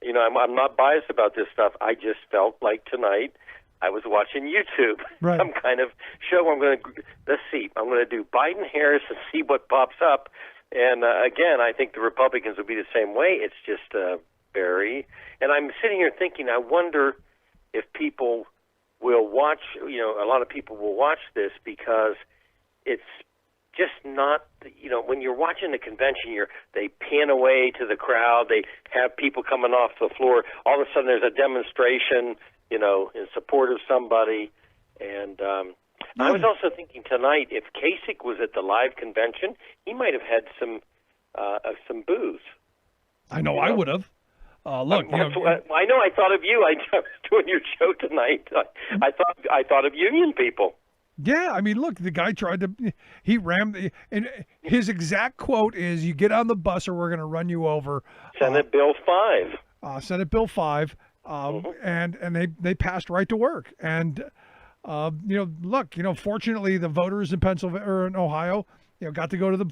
I'm not biased about this stuff. I just felt like tonight I was watching YouTube. Right. Some kind of show. Let's see. I'm going to do Biden Harris and see what pops up. And again, I think the Republicans will be the same way. It's just and I'm sitting here thinking, I wonder if people will watch, a lot of people will watch this because it's just not, when you're watching the convention, they pan away to the crowd, they have people coming off the floor, all of a sudden there's a demonstration, in support of somebody. And I was also thinking tonight, if Kasich was at the live convention, he might have had some booze. I know I would have. Look, I know. I thought of you. I was doing your show tonight. I thought of union people. Yeah, I mean, look, the guy he rammed, and his exact quote is, "You get on the bus, or we're going to run you over." Senate Bill 5. Senate Bill 5, and they passed right to work. And look, fortunately, the voters in Pennsylvania or in Ohio, got to go to the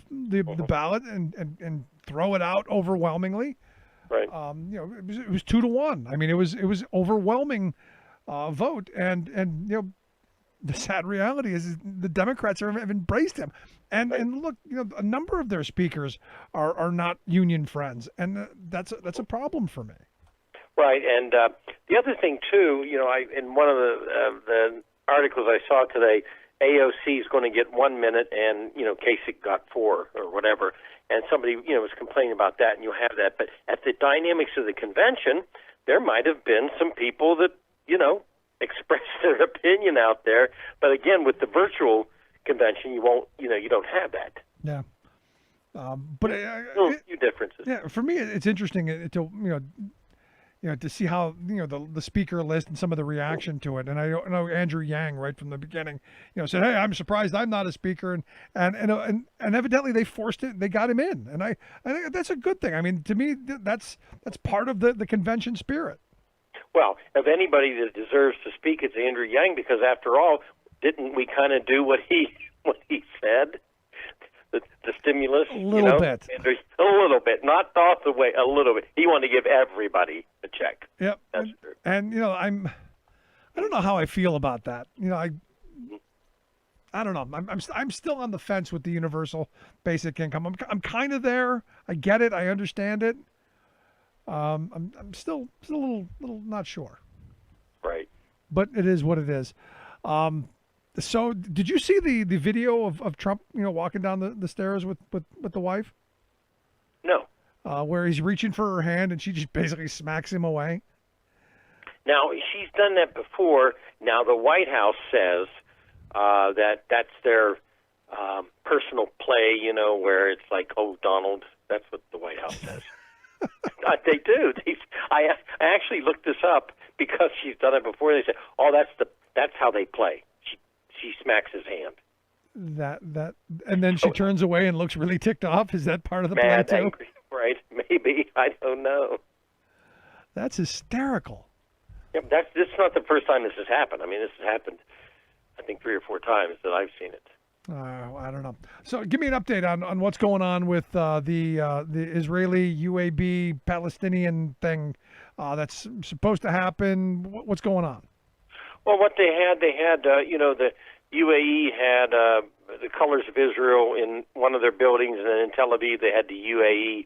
ballot and throw it out overwhelmingly. Right. It was 2-1. I mean, it was overwhelming vote, and the sad reality is the Democrats have embraced him, and look, a number of their speakers are not union friends, and that's a problem for me. Right, and the other thing too, in one of the articles I saw today, AOC is going to get 1 minute, and Kasich got 4 or whatever. And somebody, was complaining about that, and you have that. But at the dynamics of the convention, there might have been some people that, expressed their opinion out there. But again, with the virtual convention, you won't, you don't have that. Yeah. But a few differences. Yeah, for me, it's interesting to see how the speaker list and some of the reaction to it. And I know Andrew Yang right from the beginning, said, "Hey, I'm surprised I'm not a speaker," and evidently they forced it. They got him in, and I think that's a good thing. I mean, to me, that's part of the convention spirit. Well, if anybody that deserves to speak, it's Andrew Yang, because after all, didn't we kind of do what he said? The stimulus, a little bit, not off the way, a little bit. He wanted to give everybody a check. Yep, that's true. And I don't know how I feel about that. I don't know. I'm still on the fence with the universal basic income. I'm kind of there. I get it. I understand it. I'm still a little not sure. Right. But it is what it is. So did you see the video of Trump, walking down the stairs with the wife? No. Where he's reaching for her hand and she just basically smacks him away? Now, she's done that before. Now, the White House says that's their personal play, where it's like, "Oh, Donald," that's what the White House says. They do. I actually looked this up because she's done it before. They said, "Oh, that's how they play." She smacks his hand. And then she turns away and looks really ticked off. Is that part of the play too? Angry, right? Maybe, I don't know. That's hysterical. Yeah, this is not the first time this has happened. I mean, this has happened, I think, 3 or 4 times that I've seen it. I don't know. So give me an update on what's going on with the Israeli UAB Palestinian thing that's supposed to happen. What's going on? Well, what they had, the UAE had the colors of Israel in one of their buildings, and then in Tel Aviv they had the UAE,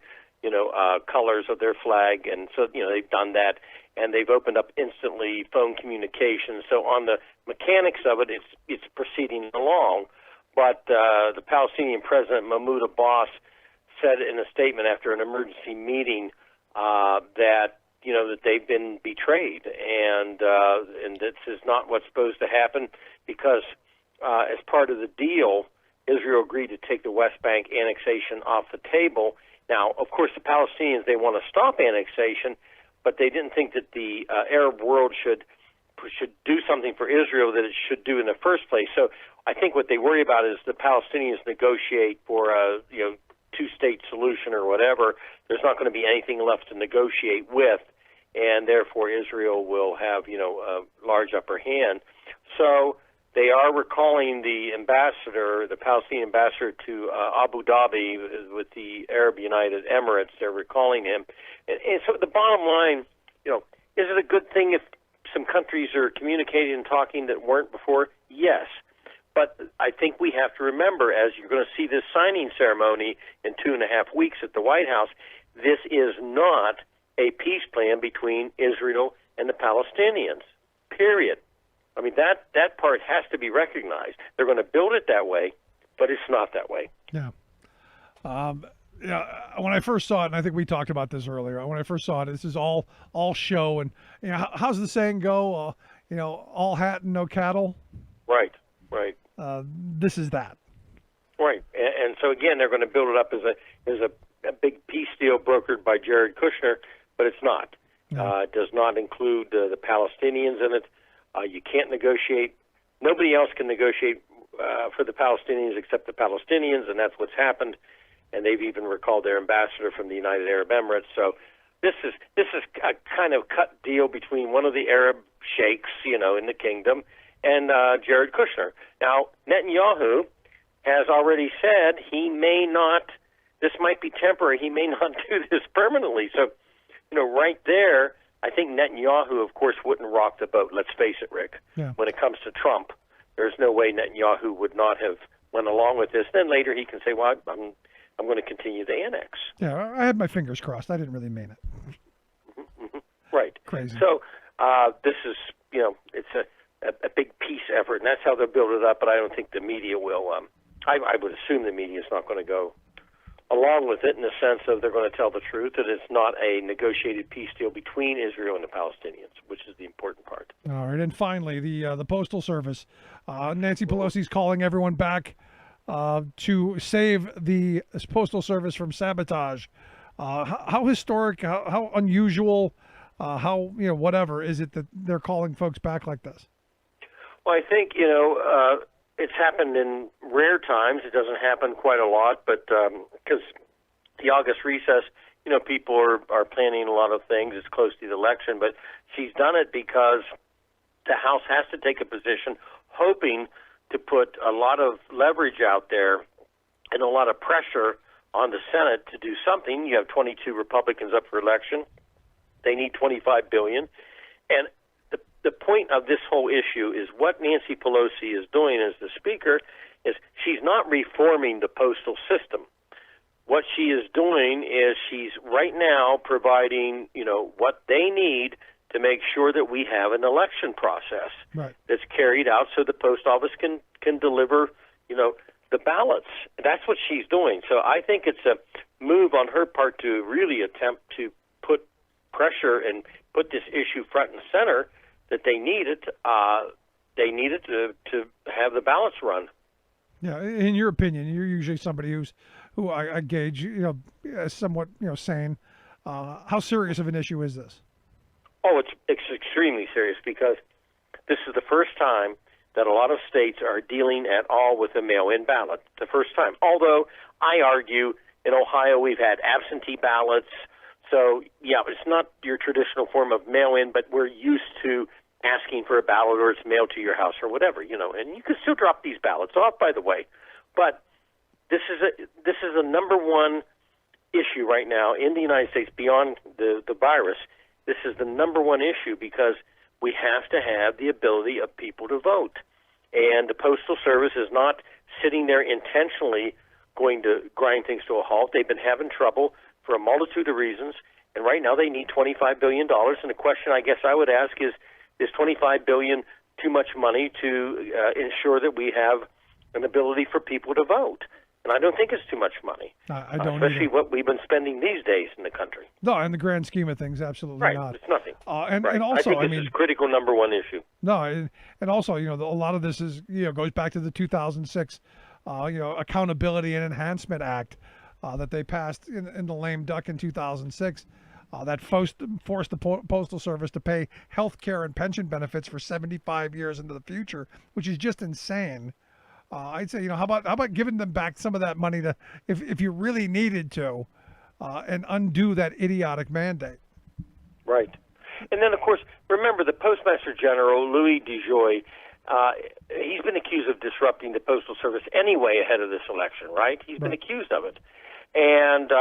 colors of their flag, and so they've done that, and they've opened up instantly phone communication. So on the mechanics of it, it's proceeding along. But the Palestinian President Mahmoud Abbas said in a statement after an emergency meeting that they've been betrayed, and this is not what's supposed to happen, because as part of the deal, Israel agreed to take the West Bank annexation off the table. Now, of course, the Palestinians, they want to stop annexation, but they didn't think that the Arab world should do something for Israel that it should do in the first place. So I think what they worry about is the Palestinians negotiate for a two-state solution or whatever. There's not going to be anything left to negotiate with, and therefore Israel will have a large upper hand. So they are recalling the Palestinian ambassador to Abu Dhabi with the Arab United Emirates. They're recalling him. And so the bottom line, is it a good thing if some countries are communicating and talking that weren't before? Yes. But I think we have to remember, as you're going to see this signing ceremony in 2.5 weeks at the White House, this is not a peace plan between Israel and the Palestinians, period. I mean, that part has to be recognized. They're going to build it that way, but it's not that way. Yeah. When I first saw it, and I think we talked about this earlier, when I first saw it, this is all show. And how's the saying go? All hat and no cattle. Right. This is that. Right. And so again, they're going to build it up as a big peace deal brokered by Jared Kushner, but it's not. No. It does not include the Palestinians in it. You can't negotiate. Nobody else can negotiate for the Palestinians except the Palestinians, and that's what's happened. And they've even recalled their ambassador from the United Arab Emirates. So this is a kind of cut deal between one of the Arab sheikhs, in the kingdom, and Jared Kushner. Now, Netanyahu has already said he may not. This might be temporary. He may not do this permanently. So, right there, I think Netanyahu, of course, wouldn't rock the boat. Let's face it, Rick. Yeah. When it comes to Trump, there's no way Netanyahu would not have went along with this. Then later he can say, well, I'm going to continue the annex. Yeah, I had my fingers crossed. I didn't really mean it. Mm-hmm. Right. Crazy. So this is, it's a big peace effort, and that's how they'll build it up, but I don't think the media will. I would assume the media is not going to go along with it in the sense of they're going to tell the truth, that it's not a negotiated peace deal between Israel and the Palestinians, which is the important part. All right, and finally, the Postal Service. Nancy Pelosi's calling everyone back to save the Postal Service from sabotage. How historic, how unusual, whatever is it that they're calling folks back like this? Well, I think, it's happened in rare times. It doesn't happen quite a lot, but because the August recess, people are planning a lot of things. It's close to the election, but she's done it because the House has to take a position, hoping to put a lot of leverage out there and a lot of pressure on the Senate to do something. You have 22 Republicans up for election. They need $25 billion. And the point of this whole issue is what Nancy Pelosi is doing as the Speaker is she's not reforming the postal system. What she is doing is she's right now providing, what they need to make sure that we have an election process that's carried out so the post office can deliver, the ballots. That's what she's doing. So I think it's a move on her part to really attempt to put pressure and put this issue front and center that they needed. They needed to have the ballots run. Yeah, in your opinion, you're usually somebody who I gauge, as somewhat, sane. How serious of an issue is this? Oh, it's extremely serious because this is the first time that a lot of states are dealing at all with a mail-in ballot. The first time. Although I argue in Ohio we've had absentee ballots. So, yeah, it's not your traditional form of mail-in, but we're used to asking for a ballot or it's mailed to your house or whatever, and you can still drop these ballots off, by the way. But this is a number one issue right now in the United States beyond the virus. This is the number one issue because we have to have the ability of people to vote. And the Postal Service is not sitting there intentionally going to grind things to a halt. They've been having trouble for a multitude of reasons, and right now they need $25 billion. And the question I guess I would ask is $25 billion too much money to ensure that we have an ability for people to vote? And I don't think it's too much money, I don't especially either. what we've been spending these days in the country. No, in the grand scheme of things, absolutely Right, not. it's nothing. And Right. also, I think this is critical number one issue. No, and also, a lot of this is, goes back to the 2006, Accountability and Enhancement Act that they passed in the lame duck in 2006. That forced the Postal Service to pay health care and pension benefits for 75 years into the future, which is just insane. I'd say, how about giving them back some of that money to, if you really needed to, and undo that idiotic mandate. Right. And then, of course, remember the Postmaster General, Louis DeJoy, he's been accused of disrupting the Postal Service anyway ahead of this election, right? He's been accused of it. And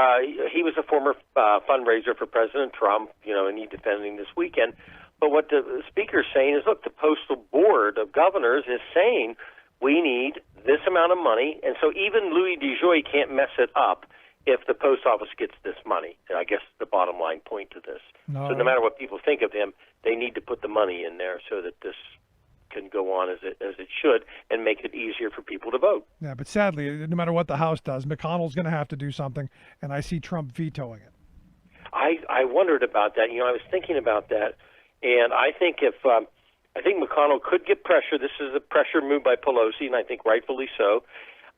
he was a former fundraiser for President Trump, and he defended him this weekend. But what the speaker's saying is, look, the Postal Board of Governors is saying we need this amount of money, and so even Louis DeJoy can't mess it up if the post office gets this money. And I guess the bottom line point to this. No. So no matter what people think of him, they need to put the money in there so that this can go on as it should and make it easier for people to vote. Yeah, but sadly, no matter what the House does, McConnell's going to have to do something, and I see Trump vetoing it. I wondered about that. I was thinking about that, and I think I think McConnell could get pressure. This is a pressure move by Pelosi, and I think rightfully so.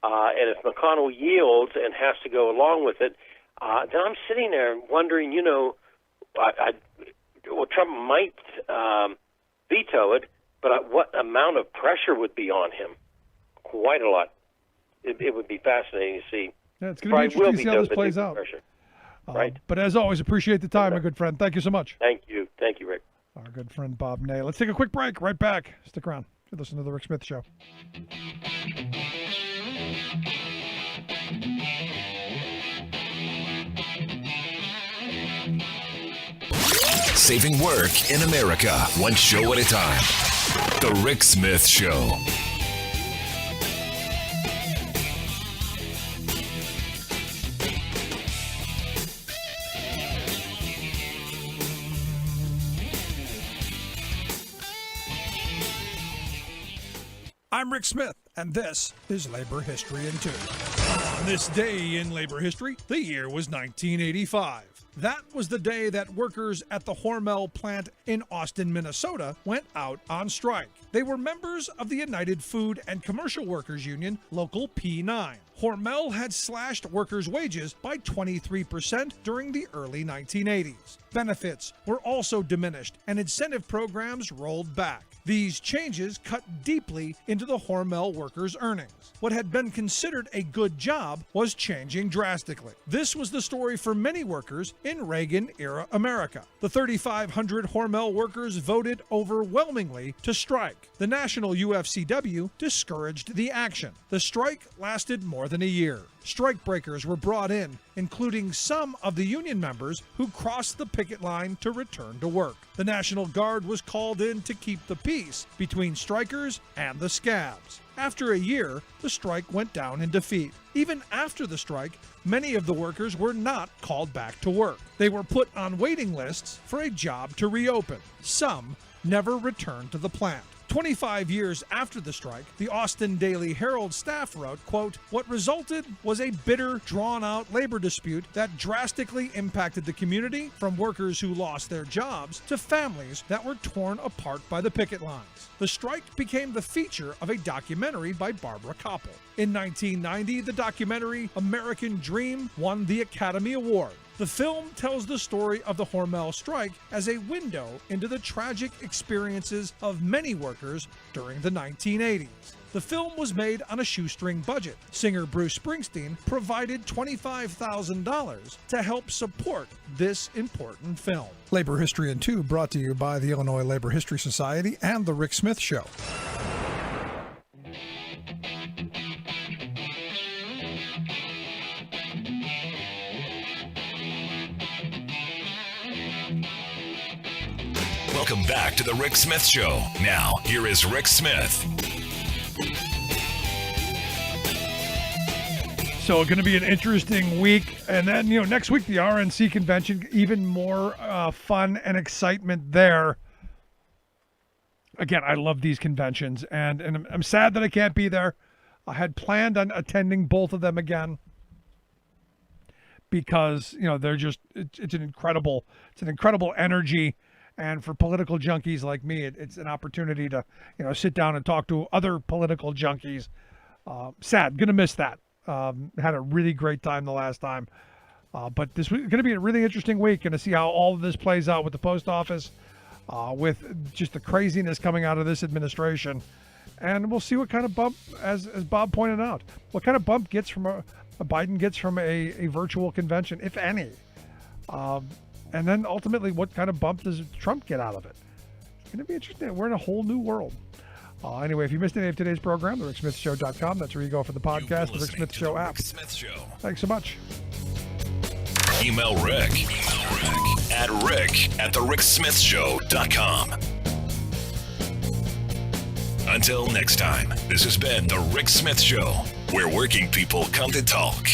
And if McConnell yields and has to go along with it, then I'm sitting there wondering, Trump might veto it, but what amount of pressure would be on him? Quite a lot. It would be fascinating to see. Yeah, it's going to be interesting to see how this plays out. Pressure. Right. But as always, appreciate the time, my good friend. Thank you so much. Thank you. Thank you, Rick. Our good friend Bob Ney. Let's take a quick break. Right back. Stick around. You're listening to The Rick Smith Show. Saving work in America, one show at a time. The Rick Smith Show. I'm Rick Smith, and this is Labor History in 2. On this day in labor history, the year was 1985. That was the day that workers at the Hormel plant in Austin, Minnesota, went out on strike. They were members of the United Food and Commercial Workers Union, Local P9. Hormel had slashed workers' wages by 23% during the early 1980s. Benefits were also diminished, and incentive programs rolled back. These changes cut deeply into the Hormel workers' earnings. What had been considered a good job was changing drastically. This was the story for many workers in Reagan-era America. The 3,500 Hormel workers voted overwhelmingly to strike. The National UFCW discouraged the action. The strike lasted more than a year. Strikebreakers were brought in, including some of the union members who crossed the picket line to return to work. The National Guard was called in to keep the peace between strikers and the scabs. After a year, the strike went down in defeat. Even after the strike, many of the workers were not called back to work. They were put on waiting lists for a job to reopen. Some never returned to the plant. 25 years after the strike, the Austin Daily Herald staff wrote, quote, "What resulted was a bitter, drawn-out labor dispute that drastically impacted the community, from workers who lost their jobs to families that were torn apart by the picket lines." The strike became the feature of a documentary by Barbara Koppel. In 1990, the documentary American Dream won the Academy Award. The film tells the story of the Hormel strike as a window into the tragic experiences of many workers during the 1980s. The film was made on a shoestring budget. Singer Bruce Springsteen provided $25,000 to help support this important film. Labor History in 2 brought to you by the Illinois Labor History Society and The Rick Smith Show. Welcome back to the Rick Smith Show. Now, here is Rick Smith. So going to be an interesting week. And then, next week, the RNC convention, even more fun and excitement there. Again, I love these conventions, and I'm sad that I can't be there. I had planned on attending both of them again because, they're just, it's an incredible energy. And for political junkies like me, it's an opportunity to, sit down and talk to other political junkies. Sad, going to miss that. Had a really great time the last time. But this is going to be a really interesting week. Going to see how all of this plays out with the post office, with just the craziness coming out of this administration. And we'll see what kind of bump, as Bob pointed out, what kind of bump gets from Biden gets from a virtual convention, if any. And then ultimately, what kind of bump does Trump get out of it? It's going to be interesting. We're in a whole new world. Anyway, if you missed any of today's program, thericksmithshow.com. That's where you go for the podcast, the Rick Smith Show app. Thanks so much. Email Rick at rick@thericksmithshow.com. Until next time, this has been The Rick Smith Show, where working people come to talk.